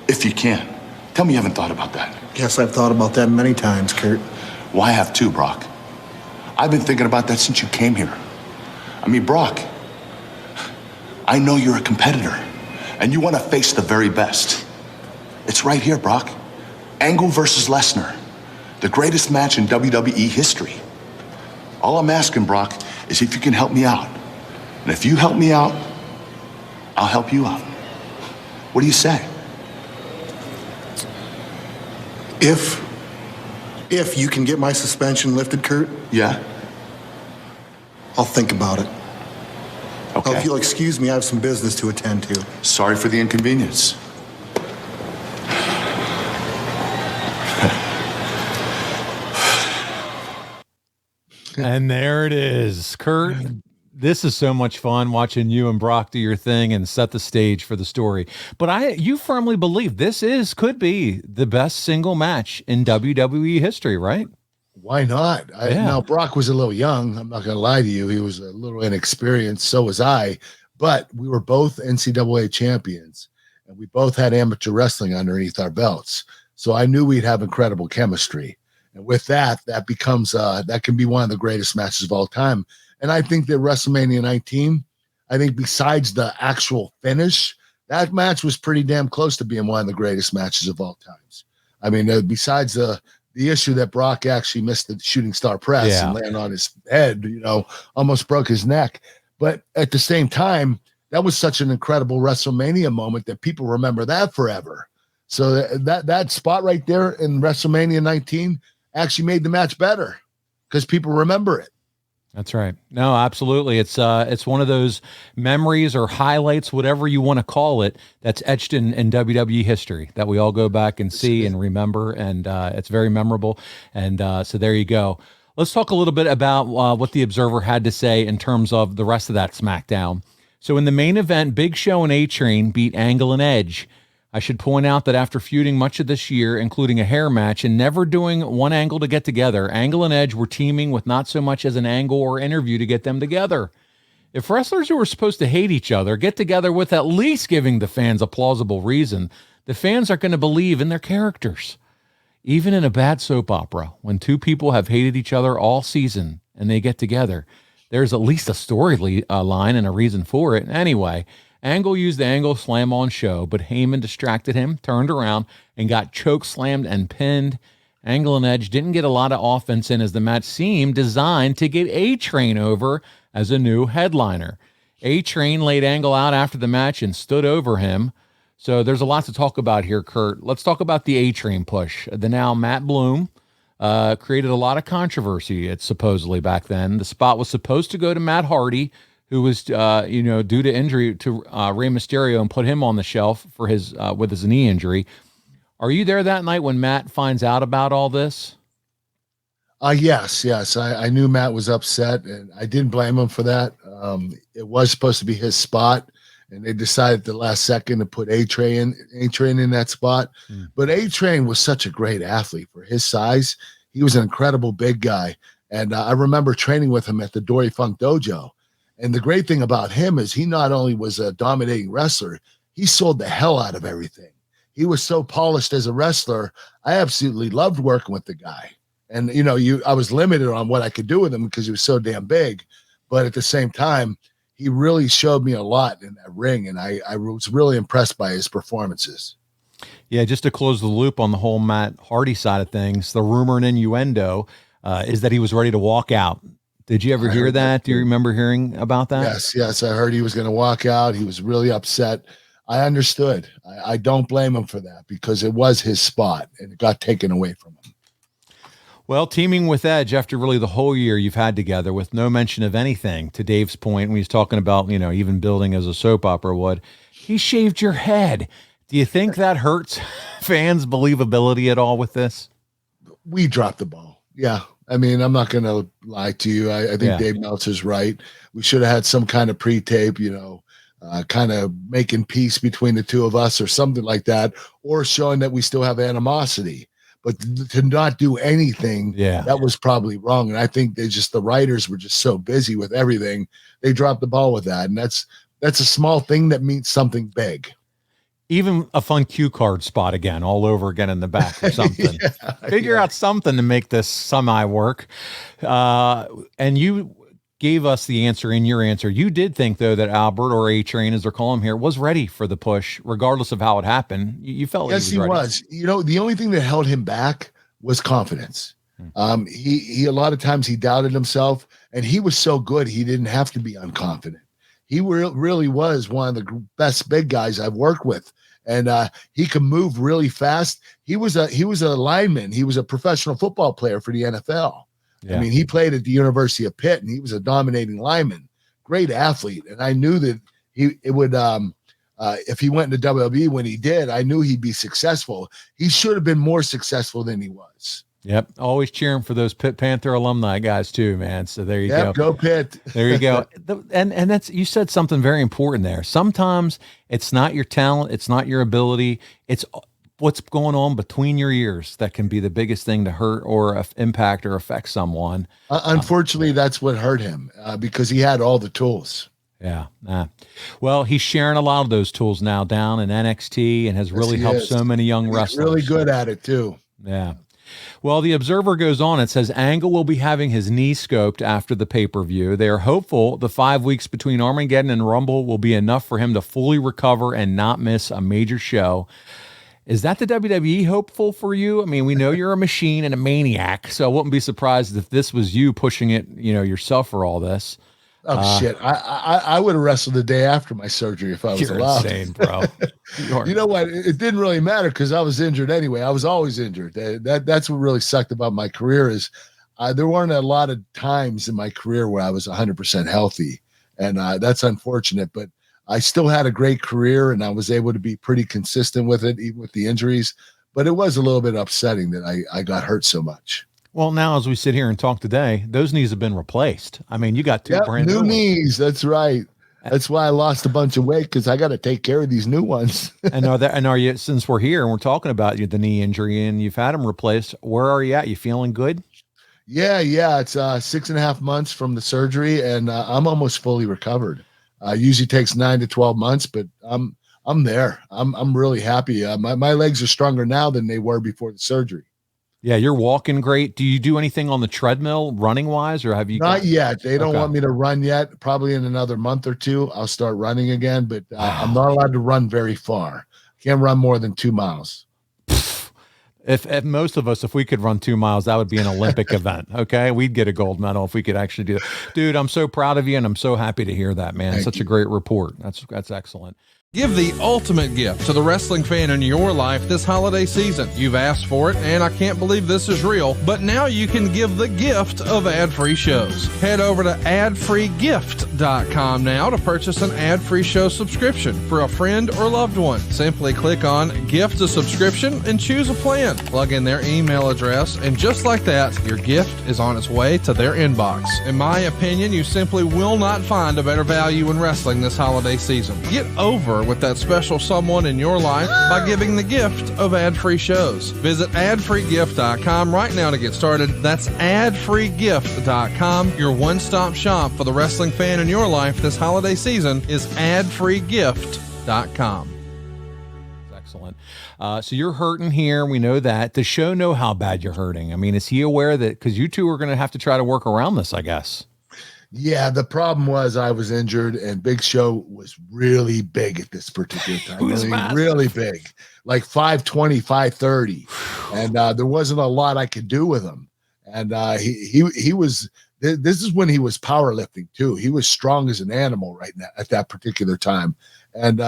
if you can. Tell me you haven't thought about that. Yes, I've thought about that many times, Kurt. Well, I have too, Brock. I've been thinking about that since you came here. I mean, Brock, I know you're a competitor, and you want to face the very best. It's right here, Brock. Angle versus Lesnar, the greatest match in WWE history. All I'm asking, Brock, is if you can help me out. And if you help me out, I'll help you out. What do you say? If you can get my suspension lifted, Kurt, Yeah? I'll think about it. Okay. Now, if you'll excuse me, I have some business to attend to. Sorry for the inconvenience. And there it is. Kurt, this is so much fun watching you and Brock do your thing and set the stage for the story. But you firmly believe this could be the best single match in WWE history, right? Why not? Now, Brock was a little young. I'm not going to lie to you. He was a little inexperienced. So was I. But we were both NCAA champions, and we both had amateur wrestling underneath our belts. So I knew we'd have incredible chemistry. And with that becomes that can be one of the greatest matches of all time. And I think that WrestleMania 19, I think besides the actual finish, that match was pretty damn close to being one of the greatest matches of all times. I mean, besides the issue that Brock actually missed the shooting star press and landed on his head, almost broke his neck. But at the same time, that was such an incredible WrestleMania moment that people remember that forever. So that spot right there in WrestleMania 19 actually made the match better because people remember it. That's right. No, absolutely. It's one of those memories or highlights, whatever you want to call it, that's etched in WWE history that we all go back and see and remember. And it's very memorable. And so there you go. Let's talk a little bit about what the Observer had to say in terms of the rest of that SmackDown. So in the main event, Big Show and A-Train beat Angle and Edge. I should point out that after feuding much of this year, including a hair match and never doing one angle to get together, Angle and Edge were teaming with not so much as an angle or interview to get them together. If wrestlers who are supposed to hate each other get together with at least giving the fans a plausible reason, the fans are going to believe in their characters. Even in a bad soap opera, when two people have hated each other all season and they get together, there's at least a story line and a reason for it. Anyway, Angle used the Angle Slam on show, but Heyman distracted him, turned around, and got choke slammed and pinned. Angle and Edge didn't get a lot of offense in as the match seemed designed to get A-Train over as a new headliner. A-Train laid Angle out after the match and stood over him. So there's a lot to talk about here, Kurt. Let's talk about the A-Train push. The now Matt Bloom created a lot of controversy, it's supposedly back then. The spot was supposed to go to Matt Hardy, who was, due to injury to Rey Mysterio and put him on the shelf for his with his knee injury. Are you there that night when Matt finds out about all this? Yes. I knew Matt was upset, and I didn't blame him for that. It was supposed to be his spot, and they decided at the last second to put A-Train in that spot. But A-Train was such a great athlete for his size. He was an incredible big guy, and I remember training with him at the Dory Funk Dojo. And the great thing about him is he not only was a dominating wrestler, he sold the hell out of everything. He was so polished as a wrestler. I absolutely loved working with the guy. And, I was limited on what I could do with him because he was so damn big. But at the same time, he really showed me a lot in that ring. And I was really impressed by his performances. Yeah, just to close the loop on the whole Matt Hardy side of things, the rumor and innuendo is that he was ready to walk out. Did you ever hear that? Do you remember hearing about that? Yes. I heard he was going to walk out. He was really upset. I understood. I don't blame him for that because it was his spot and it got taken away from him. Well, teaming with Edge after really the whole year you've had together with no mention of anything, to Dave's point, when he's talking about, even building as a soap opera would, he shaved your head. Do you think that hurts fans' believability at all with this? We dropped the ball. Yeah. I mean, I'm not going to lie to you. I think Dave Meltzer's right. We should have had some kind of pre-tape, kind of making peace between the two of us or something like that, or showing that we still have animosity. But to not do anything, that was probably wrong. And I think the writers were just so busy with everything. They dropped the ball with that. And that's a small thing that means something big. Even a fun cue card spot again, all over again in the back or something. Figure out something to make this semi work. And you gave us the answer in your answer. You did think, though, that Albert, or A-Train, as they're calling him here, was ready for the push, regardless of how it happened. You felt yes, he was. The only thing that held him back was confidence. He a lot of times he doubted himself, and he was so good he didn't have to be unconfident. He really was one of the best big guys I've worked with, and he could move really fast. He was a lineman. He was a professional football player for the NFL. Yeah. I mean, he played at the University of Pitt, and he was a dominating lineman, great athlete. And I knew that it would, if he went into WWE when he did, I knew he'd be successful. He should have been more successful than he was. Yep. Always cheering for those Pitt Panther alumni guys too, man. So there you go. Go Pitt. There you go. And that's, you said something very important there. Sometimes it's not your talent. It's not your ability. It's what's going on between your ears that can be the biggest thing to hurt or impact or affect someone. Unfortunately, that's what hurt him because he had all the tools. Yeah. Well, he's sharing a lot of those tools now down in NXT and has really helped so many young wrestlers. He's really good at it too. Yeah. Well, the Observer goes on. It says Angle will be having his knee scoped after the pay-per-view. They are hopeful the 5 weeks between Armageddon and Rumble will be enough for him to fully recover and not miss a major show. Is that the WWE hopeful for you? I mean, we know you're a machine and a maniac, so I wouldn't be surprised if this was you pushing it, yourself for all this. Oh, shit. I would have wrestled the day after my surgery if I was allowed. You're insane, bro. You know what? It didn't really matter because I was injured anyway. I was always injured. That's what really sucked about my career is there weren't a lot of times in my career where I was 100% healthy, and that's unfortunate. But I still had a great career, and I was able to be pretty consistent with it, even with the injuries. But it was a little bit upsetting that I got hurt so much. Well, now as we sit here and talk today, those knees have been replaced. I mean, you got two brand new knees. That's right. That's why I lost a bunch of weight because I got to take care of these new ones. and are you, since we're here and we're talking about the knee injury and you've had them replaced, where are you at? You feeling good? Yeah. It's 6.5 months from the surgery, and I'm almost fully recovered. Usually takes 9 to 12 months, but I'm there. I'm really happy. My legs are stronger now than they were before the surgery. Yeah, you're walking great. Do you do anything on the treadmill running wise, or have you? Not yet. They don't want me to run yet. Probably in another month or two, I'll start running again, but I'm not allowed to run very far. Can't run more than 2 miles. If most of us, if we could run 2 miles, that would be an Olympic event. Okay. We'd get a gold medal if we could actually do that. Dude, I'm so proud of you and I'm so happy to hear that, man. Such a great report. That's excellent. Give the ultimate gift to the wrestling fan in your life this holiday season. You've asked for it, and I can't believe this is real, but now you can give the gift of ad-free shows. Head over to adfreegift.com now to purchase an ad-free show subscription for a friend or loved one. Simply click on Gift a Subscription and choose a plan. Plug in their email address, and just like that, your gift is on its way to their inbox. In my opinion, you simply will not find a better value in wrestling this holiday season. Get over with that special someone in your life by giving the gift of ad-free shows. Visit adfreegift.com right now to get started. That's adfreegift.com. Your one-stop shop for the wrestling fan in your life this holiday season is adfreegift.com. Excellent. So you're hurting here. We know that. Does Show know how bad you're hurting? I mean, is he aware that, because you two are going to have to try to work around this, I guess? Yeah, the problem was I was injured, and Big Show was really big at this particular time. Really big, like 520, 530. And there wasn't a lot I could do with him. And he was, this is when he was powerlifting too. He was strong as an animal right now at that particular time. And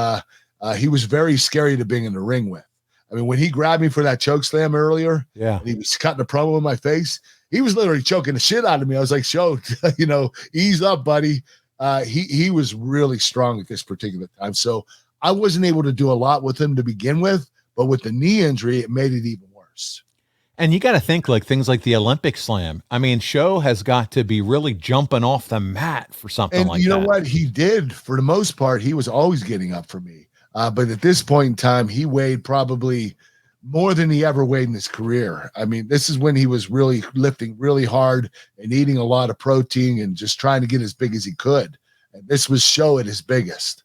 he was very scary to be in the ring with. I mean, when he grabbed me for that choke slam earlier, and he was cutting a promo in my face, he was literally choking the shit out of me. I was like, Show, ease up, buddy. He was really strong at this particular time. So I wasn't able to do a lot with him to begin with, but with the knee injury, it made it even worse. And you got to think like things like the Olympic slam. I mean, Show has got to be really jumping off the mat for something like that. And you know what? He did, for the most part, he was always getting up for me. But at this point in time, he weighed probably more than he ever weighed in his career. I mean, this is when he was really lifting really hard and eating a lot of protein and just trying to get as big as he could. And this was Show at his biggest.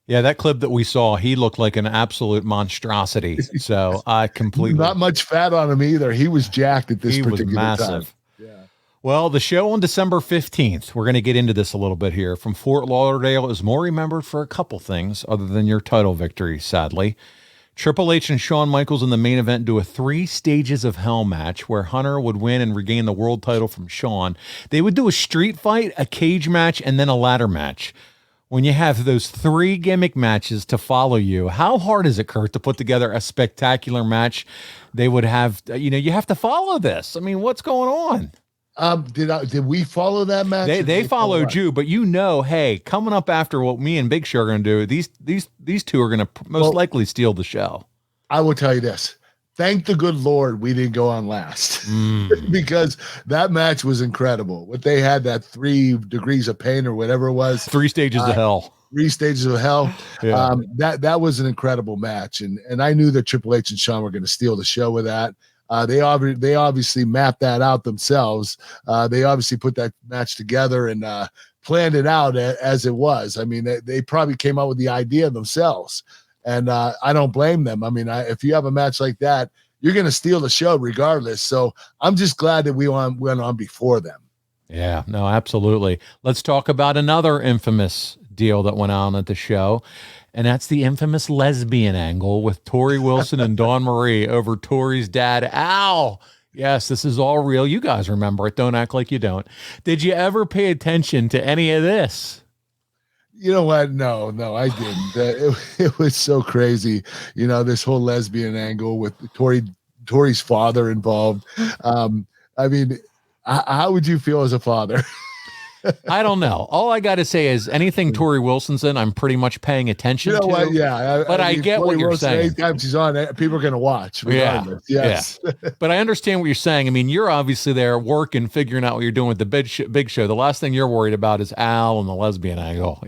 Yeah, that clip that we saw, he looked like an absolute monstrosity. So I completely... Not much fat on him either. He was jacked at this particular massive. time. Yeah. Well, the show on December 15th, we're going to get into this a little bit here, from Fort Lauderdale is more remembered for a couple things other than your title victory, sadly. Triple H and Shawn Michaels in the main event do a 3 stages of hell match where Hunter would win and regain the world title from Shawn. They would do a street fight, a cage match, and then a ladder match. When you have those 3 gimmick matches to follow you, how hard is it, Kurt, to put together a spectacular match? They would have, you have to follow this. I mean, what's going on? Did we follow that match? They followed you, but hey, coming up after what me and Big Show are going to do, these two are going to most likely steal the show. I will tell you this. Thank the good Lord we didn't go on last because that match was incredible. What they had, that 3 degrees of pain or whatever it was. 3 stages of hell. 3 stages of hell. Yeah. That was an incredible match. And I knew that Triple H and Shawn were going to steal the show with that. They obviously mapped that out themselves. They obviously put that match together and planned it out as it was. I mean, they probably came up with the idea themselves. And I don't blame them. I mean, if you have a match like that, you're going to steal the show regardless. So I'm just glad that we went on before them. Yeah, no, absolutely. Let's talk about another infamous deal that went on at the show. And that's the infamous lesbian angle with Tori Wilson and Dawn Marie over Tori's dad, Al. Yes, this is all real. You guys remember it. Don't act like you don't. Did you ever pay attention to any of this? You know what? No, I didn't. It was so crazy. This whole lesbian angle with Tori's father involved. I mean, how would you feel as a father? I don't know. All I got to say is anything Tori Wilson's in, I'm pretty much paying attention to. What? Yeah. But I get Tori what you're Wilson, saying. Anytime she's on, people are going to watch. Regardless. Yeah. Yes. Yeah. But I understand what you're saying. I mean, you're obviously there working, figuring out what you're doing with the big show. The last thing you're worried about is Al and the lesbian angle,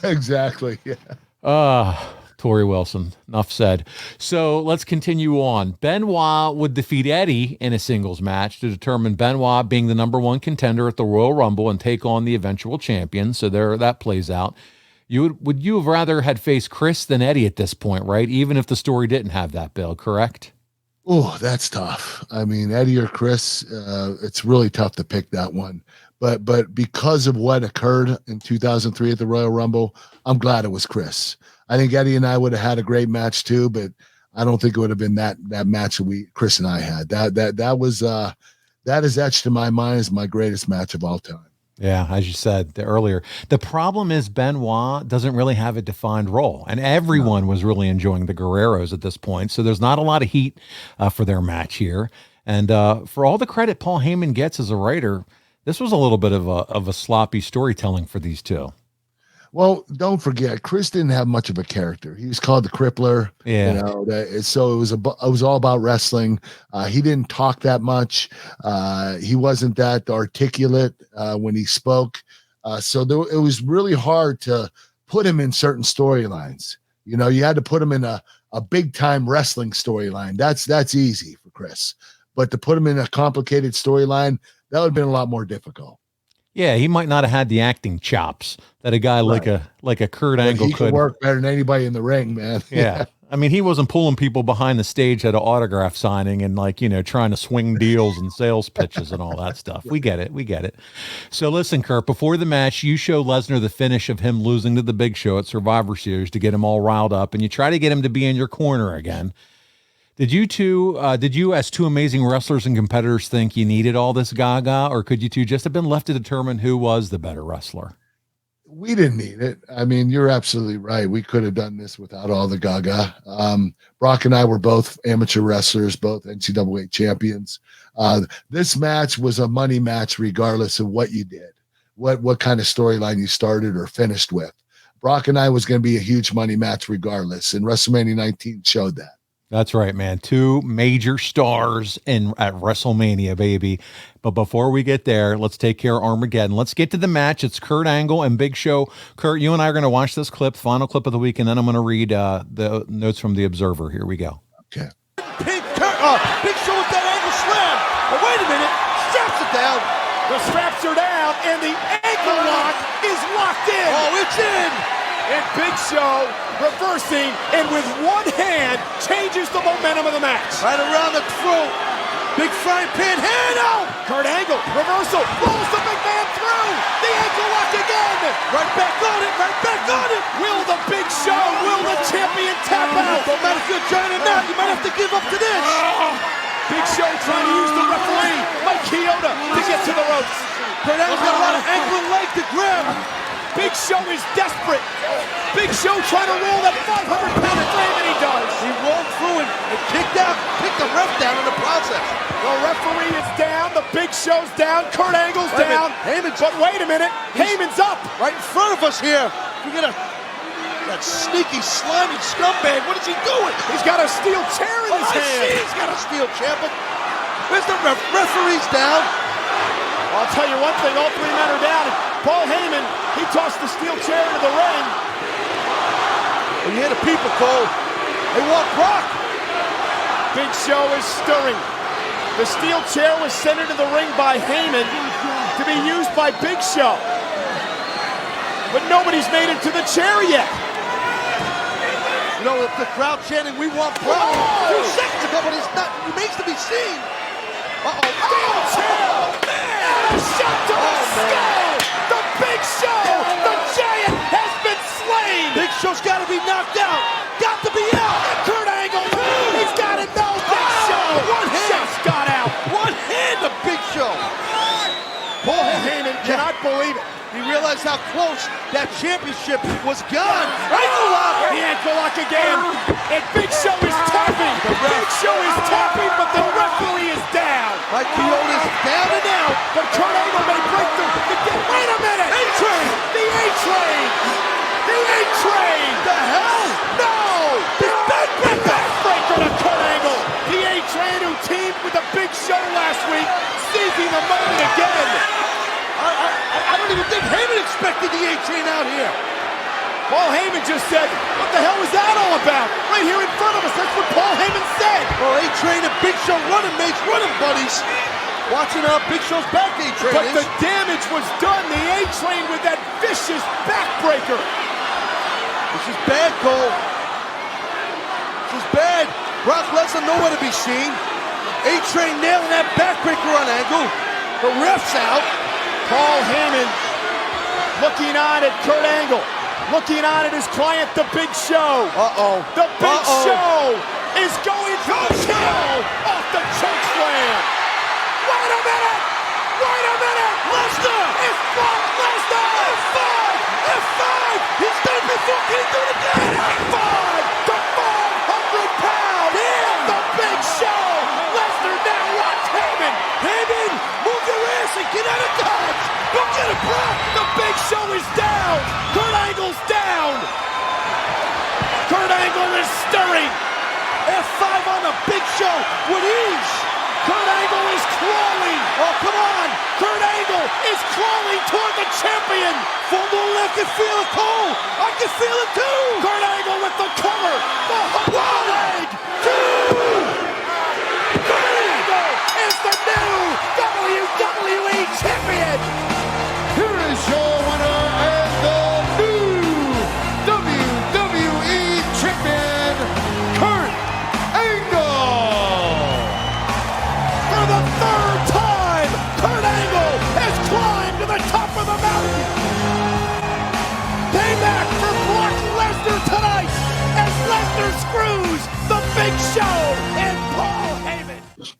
Exactly. Yeah. Tori Wilson. Enough said. So let's continue on. Benoit would defeat Eddie in a singles match to determine Benoit being the #1 contender at the Royal Rumble and take on the eventual champion. So there, that plays out. Would you have rather had faced Chris than Eddie at this point, right? Even if the story didn't have that, Bill, correct? Oh, that's tough. I mean, Eddie or Chris, it's really tough to pick that one. But because of what occurred in 2003 at the Royal Rumble, I'm glad it was Chris. I think Eddie and I would have had a great match too, but I don't think it would have been that match that Chris and I had. That is etched in my mind as my greatest match of all time. Yeah, as you said earlier, the problem is Benoit doesn't really have a defined role, and everyone was really enjoying the Guerreros at this point. So there's not a lot of heat for their match here. And for all the credit Paul Heyman gets as a writer, this was a little bit of a sloppy storytelling for these two. Well, don't forget, Chris didn't have much of a character. He was called the Crippler. Yeah. You know, so it was all about wrestling. He didn't talk that much. He wasn't that articulate when he spoke. So it was really hard to put him in certain storylines. You know, you had to put him in a big time wrestling storyline. That's easy for Chris. But to put him in a complicated storyline, that would have been a lot more difficult. Yeah, he might not have had the acting chops that a guy like a Kurt Angle he could work better than anybody in the ring, man. Yeah. I mean, he wasn't pulling people behind the stage at an autograph signing and trying to swing deals and sales pitches and all that stuff. We get it. So listen, Kurt, before the match, you show Lesnar the finish of him losing to the Big Show at Survivor Series to get him all riled up, and you try to get him to be in your corner again. Did you as two amazing wrestlers and competitors think you needed all this gaga, or could you two just have been left to determine who was the better wrestler? We didn't need it. I mean, you're absolutely right. We could have done this without all the gaga. Brock and I were both amateur wrestlers, both NCAA champions. This match was a money match regardless of what you did, what kind of storyline you started or finished with. Brock and I was going to be a huge money match regardless, and WrestleMania 19 showed that. That's right, man. Two major stars at WrestleMania, baby. But before we get there, let's take care of Armageddon. Let's get to the match. It's Kurt Angle and Big Show. Kurt, you and I are going to watch this clip, final clip of the week, and then I'm going to read the notes from the Observer. Here we go. Okay. Big Show with that Angle slam. But wait a minute. Straps it down. The straps are down, and the ankle lock is locked in. Oh, it's in. And Big Show reversing, and with one hand changes the momentum of the match. Right around the throat. Big frying pan handle. Kurt Angle, reversal, rolls the big man through. The ankle lock again. Right back on it. Will the Big Show, will the champion tap out? No matter if you're trying or not, you might have to give up to this. Big Show trying to use the referee, Mike Chioda, to get to the ropes. Kurt Angle's got a lot of ankle and leg to grab. Big Show is desperate. Big Show trying to roll that 500-pound frame, and he does. He rolled through and kicked the ref down in the process. The referee is down. The Big Show's down. Kurt Angle's down. But wait a minute. Heyman's up. Right in front of us here. We got that sneaky, slimy scumbag. What is he doing? He's got a steel chair in his hand. I see he's got a steel chair, but where's the referee's down? Well, I'll tell you one thing. All three men are down. Paul Heyman, he tossed the steel chair into the ring. And you hear the people, Cole. They want Brock. Big Show is stirring. The steel chair was sent into the ring by Heyman to be used by Big Show. But nobody's made it to the chair yet. You know, the crowd chanting, "We want Brock." A few seconds ago, but it's not. It remains to be seen. Steel chair! And a shot to the skull! The Big Show, the giant, has been slain! Big Show's got to be knocked out. Got to be out. Kurt Angle, he's got to know Big Show. One hand. Just got out. One hand to Big Show. Paul Heyman cannot believe it. He realized how close that championship was gone. Ankle lock. The ankle lock again. And Big Show is tapping. Big Show is tapping, but the referee is down. Mike Chioda's down and out. But Kurt Angle may break through. Wait a minute. A-Train. The A-Train. The A-Train. The hell? No. The backbreaker to Kurt Angle. The A-Train who teamed with the Big Show last week, seizing the moment again. I don't even think Heyman expected the A-Train out here. Paul Heyman just said, what the hell was that all about? Right here in front of us, that's what Paul Heyman said. Well, A-Train and Big Show running mates, running buddies. Watching out Big Show's back, A-Train But the damage was done. The A-Train with that vicious backbreaker. This is bad, Cole. This is bad. Brock Lesnar nowhere to be seen. A-Train nailing that backbreaker on Angle. The ref's out. Paul Heyman looking on at Kurt Angle, looking on at his client, the Big Show. The Big Show is going to kill off the choke slam. Wait a minute! Lesnar is Angle's down. Kurt Angle is stirring. F5 on the Big Show with ease. Kurt Angle is crawling. Oh, come on. Kurt Angle is crawling toward the champion. From the left, I can feel it, Cole. I can feel it too. Kurt Angle with the cover. The hook leg. 2. Kurt Angle is the new WWE champion. Here is your winner and the new WWE champion, Kurt Angle. For the 3rd time, Kurt Angle has climbed to the top of the mountain. Payback for Brock Lesnar tonight as Lesnar screws the Big Show and Paul Heyman.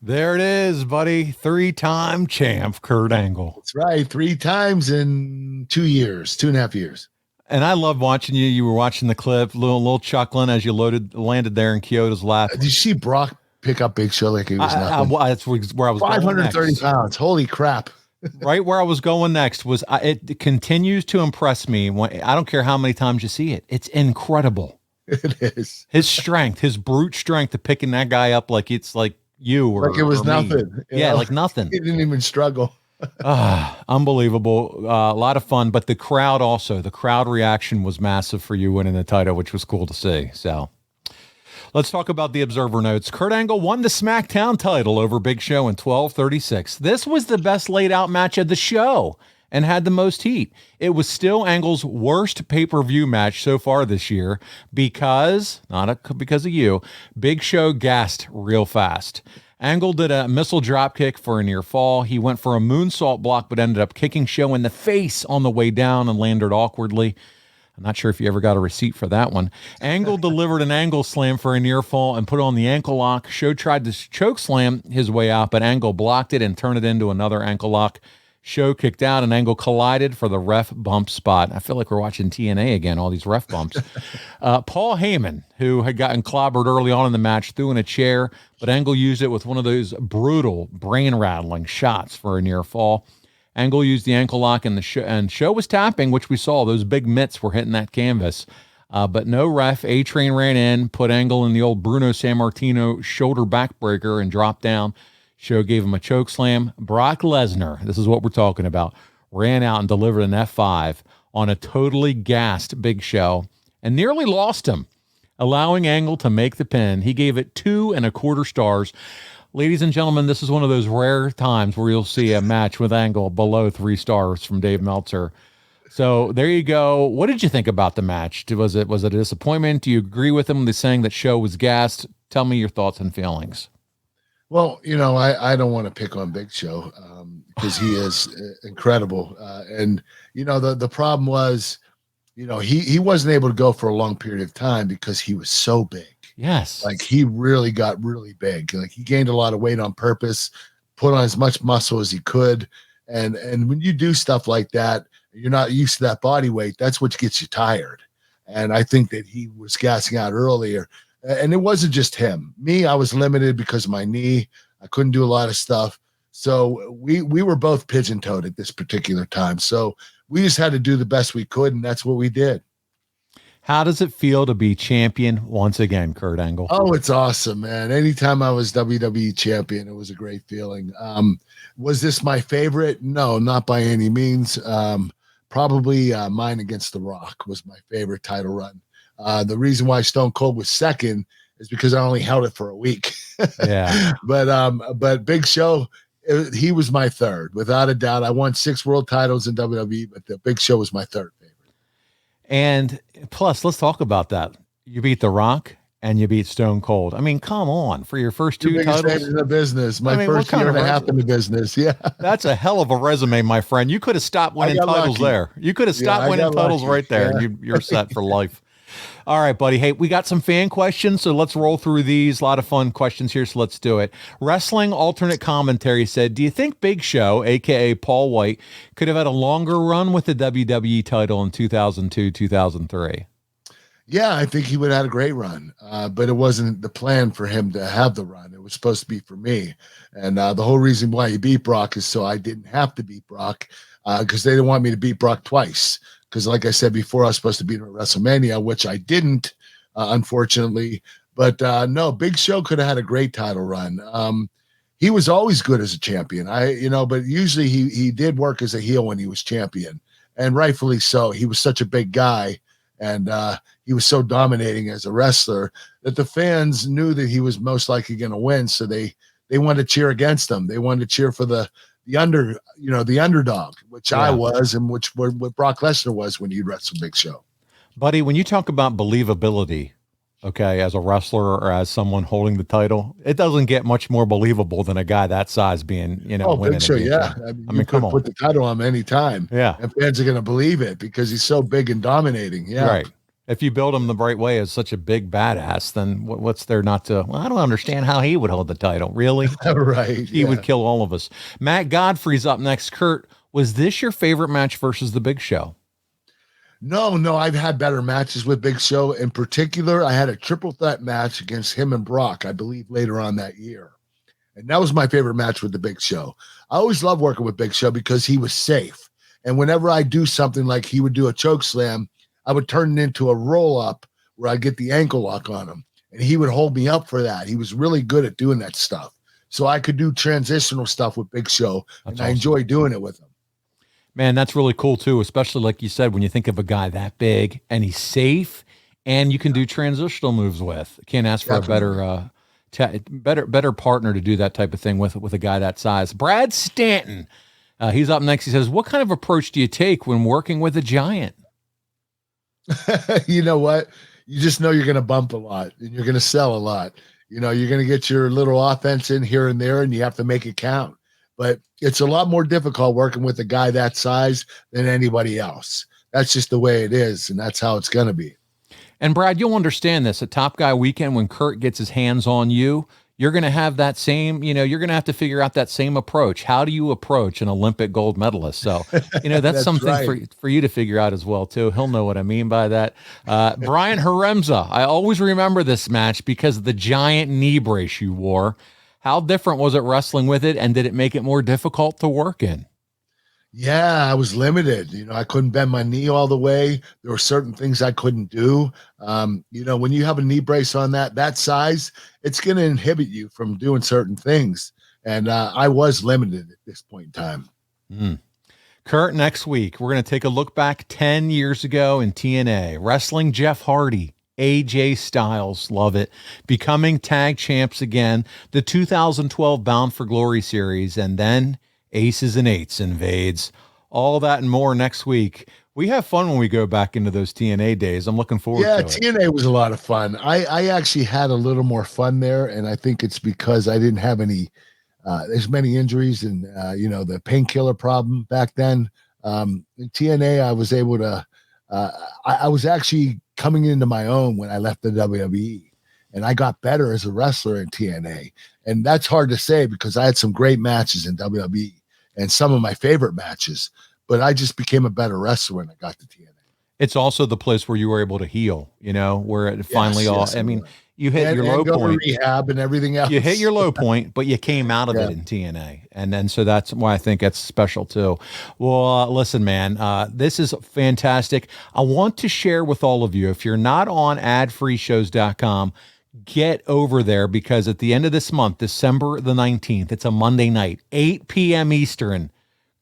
There it is, buddy. 3-time champ, Kurt Angle. That's right. 3 times in 2 years, 2.5 years. And I love watching you. You were watching the clip, little chuckling as you landed there in Kyoto's lap. Did you see Brock pick up Big Show like it was nothing? That's where I was 530 going next. pounds. Holy crap. Right where I was going next was it continues to impress me. I don't care how many times you see it. It's incredible. It is. His strength, his brute strength of picking that guy up like it's like you or Like it was or me. nothing. Yeah, like nothing. He didn't even struggle. Unbelievable. A lot of fun, but the crowd reaction was massive for you winning the title, which was cool to see. So let's talk about the Observer notes. Kurt Angle won the SmackDown title over Big Show in 12:36. This was the best laid out match of the show and had the most heat. It was still Angle's worst pay-per-view match so far this year because of you, Big Show gassed real fast. Angle did a missile dropkick for a near fall. He went for a moonsault block, but ended up kicking Show in the face on the way down and landed awkwardly. I'm not sure if you ever got a receipt for that one. Angle delivered an angle slam for a near fall and put on the ankle lock. Show tried to choke slam his way out, but Angle blocked it and turned it into another ankle lock. Show kicked out and Angle collided for the ref bump spot. I feel like we're watching TNA again, all these ref bumps. Paul Heyman, who had gotten clobbered early on in the match, threw in a chair, but Angle used it with one of those brutal, brain-rattling shots for a near fall. Angle used the ankle lock and Show was tapping, which we saw. Those big mitts were hitting that canvas. But no ref. A-Train ran in, put Angle in the old Bruno Sammartino shoulder backbreaker and dropped down. Show gave him a choke slam. Brock Lesnar, this is what we're talking about, ran out and delivered an F5 on a totally gassed Big Show and nearly lost him, allowing Angle to make the pin. He gave it 2.25 stars. Ladies and gentlemen, this is one of those rare times where you'll see a match with Angle below 3 stars from Dave Meltzer. So there you go. What did you think about the match? Was it a disappointment? Do you agree with him? They're saying that Show was gassed. Tell me your thoughts and feelings. Well, I don't want to pick on Big Show because he is incredible. And, the problem was, he wasn't able to go for a long period of time because he was so big. Yes. Like he really got really big. Like he gained a lot of weight on purpose, put on as much muscle as he could. And when you do stuff like that, you're not used to that body weight. That's what gets you tired. And I think that he was gassing out earlier. And it wasn't just him. Me, I was limited because of my knee. I couldn't do a lot of stuff. So we were both pigeon-toed at this particular time. So we just had to do the best we could, and that's what we did. How does it feel to be champion once again, Kurt Angle? Oh, it's awesome, man. Anytime I was WWE champion, it was a great feeling. Was this my favorite? No, not by any means. Probably mine against The Rock was my favorite title run. The reason why Stone Cold was second is because I only held it for a week. Yeah. But Big Show, he was my third, without a doubt. I won 6 world titles in WWE, but the Big Show was my third favorite. And plus, let's talk about that. You beat The Rock and you beat Stone Cold. I mean, come on, for your first 2 titles in the business. My first year and a half in the business. Yeah. That's a hell of a resume, my friend. You could have stopped winning titles there. You could have stopped winning titles right there. Yeah. You're set for life. All right, buddy. Hey, we got some fan questions, so let's roll through these. A lot of fun questions here, so let's do it. Wrestling Alternate Commentary said, do you think Big Show, a.k.a. Paul White, could have had a longer run with the WWE title in 2002, 2003? Yeah, I think he would have had a great run, but it wasn't the plan for him to have the run. It was supposed to be for me. And the whole reason why he beat Brock is so I didn't have to beat Brock because they didn't want me to beat Brock twice. because like I said before, I was supposed to be in WrestleMania, which I didn't, unfortunately. But no, Big Show could have had a great title run. He was always good as a champion. But usually he did work as a heel when he was champion, and rightfully so. He was such a big guy, and he was so dominating as a wrestler that the fans knew that he was most likely going to win. So they wanted to cheer against him. They wanted to cheer for the underdog, which I was, and what Brock Lesnar was when he wrestled Big Show. Buddy, when you talk about believability, okay, as a wrestler or as someone holding the title, it doesn't get much more believable than a guy that size being, winning. Big Show, yeah. I mean, come on. Put the title on him anytime. Yeah. And fans are going to believe it because he's so big and dominating. Yeah. Right. If you build him the right way as such a big badass, then what's there not to? Well, I don't understand how he would hold the title. Really? Right. He would kill all of us. Matt Godfrey's up next. Kurt, was this your favorite match versus the Big Show? No, I've had better matches with Big Show. In particular, I had a triple threat match against him and Brock, I believe, later on that year. And that was my favorite match with the Big Show. I always loved working with Big Show because he was safe. And whenever I do something like he would do a choke slam, I would turn it into a roll up where I'd get the ankle lock on him. And he would hold me up for that. He was really good at doing that stuff. So I could do transitional stuff with Big Show. That's awesome. I enjoy doing it with him. Man, that's really cool too, especially like you said, when you think of a guy that big and he's safe and you can do transitional moves with. Can't ask for a better partner to do that type of thing with a guy that size. Brad Stanton, he's up next. He says, what kind of approach do you take when working with a giant? You know what? You just know you're going to bump a lot and you're going to sell a lot. You're going to get your little offense in here and there, and you have to make it count. But it's a lot more difficult working with a guy that size than anybody else. That's just the way it is, and that's how it's going to be. And Brad, you'll understand this. At Top Guy Weekend, when Kurt gets his hands on you, you're going to have that same, you're going to have to figure out that same approach. How do you approach an Olympic gold medalist? So, that's something right. for you to figure out as well, too. He'll know what I mean by that. Brian Haremza, I always remember this match because of the giant knee brace you wore. How different was it wrestling with it, and did it make it more difficult to work in? Yeah, I was limited. I couldn't bend my knee all the way. There were certain things I couldn't do. When you have a knee brace on that size, it's going to inhibit you from doing certain things. And I was limited at this point in time. Kurt, next week, we're going to take a look back 10 years ago in TNA, wrestling Jeff Hardy, AJ Styles, love it, becoming tag champs again, the 2012 Bound for Glory series, and then Aces and Eights invades. All that and more next week. We have fun when we go back into those TNA days. I'm looking forward to it. Yeah, TNA was a lot of fun. I actually had a little more fun there, and I think it's because I didn't have as many injuries and, the painkiller problem back then. In TNA, I was able to, I was actually coming into my own when I left the WWE, and I got better as a wrestler in TNA. And that's hard to say because I had some great matches in WWE and some of my favorite matches, but I just became a better wrestler when I got to TNA. It's also the place where you were able to heal, where it finally you hit your low point, rehab and everything else. You hit your low point, but you came out of it in TNA. And then, so that's why I think that's special too. Well, listen, man, this is fantastic. I want to share with all of you, if you're not on adfreeshows.com, get over there because at the end of this month, December the 19th, it's a Monday night, 8 p.m. Eastern,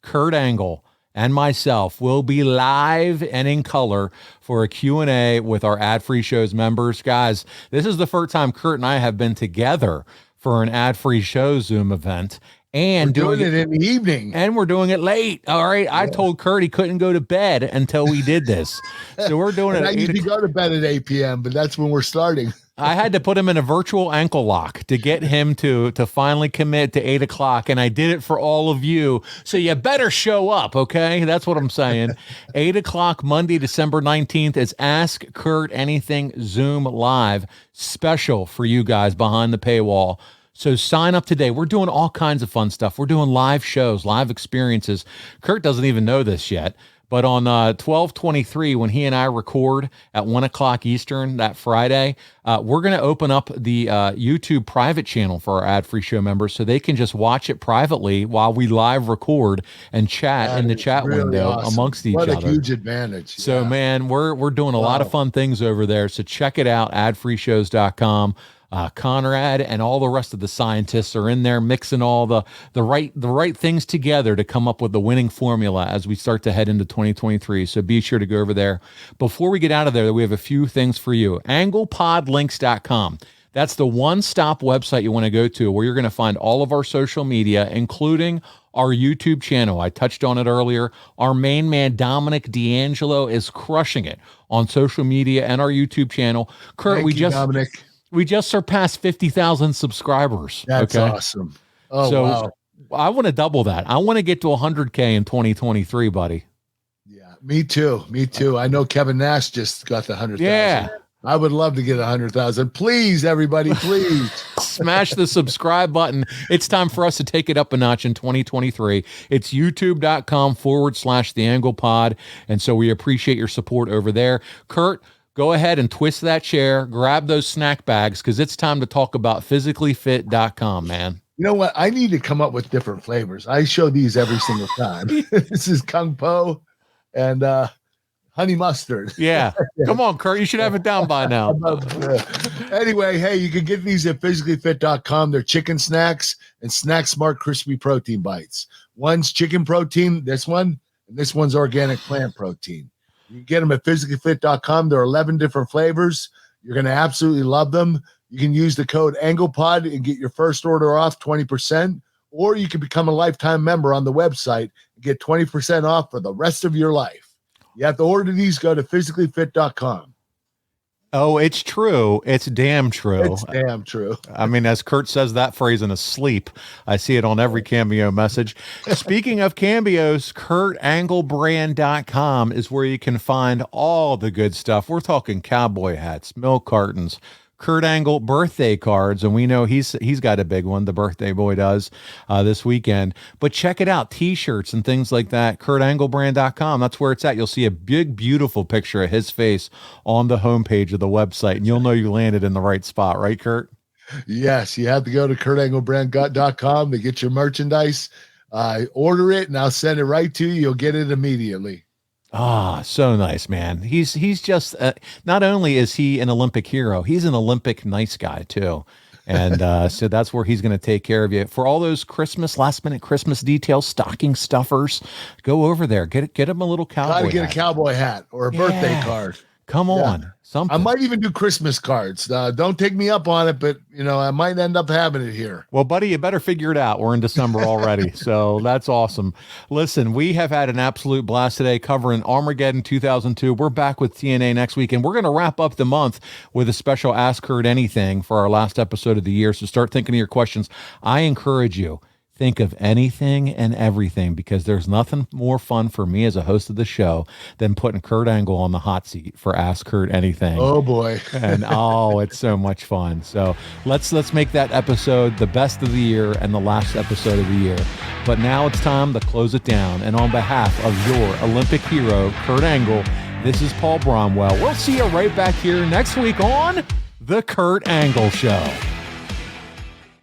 Kurt Angle and myself will be live and in color for a Q&A with our Ad-Free Shows members. Guys, this is the first time Kurt and I have been together for an Ad-Free Shows Zoom event. And doing it in the evening. And we're doing it late. All right. Yeah. I told Kurt he couldn't go to bed until we did this. So we're doing it. I usually go to bed at 8 p.m., but that's when we're starting. I had to put him in a virtual ankle lock to get him to finally commit to 8 o'clock. And I did it for all of you. So you better show up. Okay. That's what I'm saying. 8 o'clock, Monday, December 19th is Ask Kurt Anything Zoom Live, special for you guys behind the paywall. So sign up today. We're doing all kinds of fun stuff. We're doing live shows, live experiences. Kurt doesn't even know this yet, But on 12/23, when he and I record at 1 o'clock Eastern that Friday, we're going to open up the YouTube private channel for our ad-free show members so they can just watch it privately while we live record and chat in the chat window amongst each other. What a huge advantage. So, man, we're doing a lot of fun things over there. So check it out, adfreeshows.com. Conrad and all the rest of the scientists are in there mixing all the right things together to come up with the winning formula as we start to head into 2023. So be sure to go over there. Before we get out of there, we have a few things for you. anglepodlinks.com. That's the one-stop website you want to go to where you're going to find all of our social media, including our YouTube channel. I touched on it earlier. Our main man, Dominic D'Angelo, is crushing it on social media and our YouTube channel. Kurt, Dominic. We just surpassed 50,000 subscribers. That's awesome. Oh, so wow. I want to double that. I want to get to 100K in 2023, buddy. Yeah, me too. I know Kevin Nash just got the 100,000. Yeah. I would love to get 100,000. Please, everybody, please. Smash the subscribe button. It's time for us to take it up a notch in 2023. It's youtube.com/theanglepod. And so we appreciate your support over there. Kurt, go ahead and twist that chair, grab those snack bags, because it's time to talk about physicallyfit.com, man. You know what? I need to come up with different flavors. I show these every single time. This is Kung Po and honey mustard. Yeah. Come on, Kurt. You should have it down by now. Anyway, hey, you can get these at physicallyfit.com. They're chicken snacks and Snack Smart Crispy Protein Bites. One's chicken protein, this one, and this one's organic plant protein. You can get them at physicallyfit.com. There are 11 different flavors. You're going to absolutely love them. You can use the code AnglePod and get your first order off 20%, or you can become a lifetime member on the website and get 20% off for the rest of your life. You have to order these, go to physicallyfit.com. Oh, it's true. It's damn true. It's damn true. I mean, as Kurt says that phrase in his sleep, I see it on every Cameo message. Speaking of cameos, KurtAngleBrand.com is where you can find all the good stuff. We're talking cowboy hats, milk cartons, Kurt Angle birthday cards, and we know he's got a big one, the birthday boy does, this weekend. But check it out, T-shirts and things like that, KurtAngleBrand.com. That's where it's at. You'll see a big, beautiful picture of his face on the homepage of the website, and you'll know you landed in the right spot, right, Kurt? Yes, you have to go to KurtAngleBrand.com to get your merchandise. Order it, and I'll send it right to you. You'll get it immediately. Ah, so nice, man. He's just not only is he an Olympic hero, he's an Olympic nice guy too. And so that's where he's going to take care of you. For all those last minute Christmas details, stocking stuffers, go over there. Get him a little cowboy hat. Got to get a cowboy hat or a birthday card. Come on. Something. I might even do Christmas cards. Don't take me up on it, but I might end up having it here. Well, buddy, you better figure it out. We're in December already. So that's awesome. Listen, we have had an absolute blast today covering Armageddon 2002. We're back with TNA next week, and we're going to wrap up the month with a special Ask Kurt Anything for our last episode of the year. So start thinking of your questions. I encourage you. Think of anything and everything, because there's nothing more fun for me as a host of the show than putting Kurt Angle on the hot seat for Ask Kurt Anything. Oh boy. And it's so much fun. So let's make that episode the best of the year and the last episode of the year. But now it's time to close it down. And on behalf of your Olympic hero, Kurt Angle, this is Paul Bromwell. We'll see you right back here next week on The Kurt Angle Show.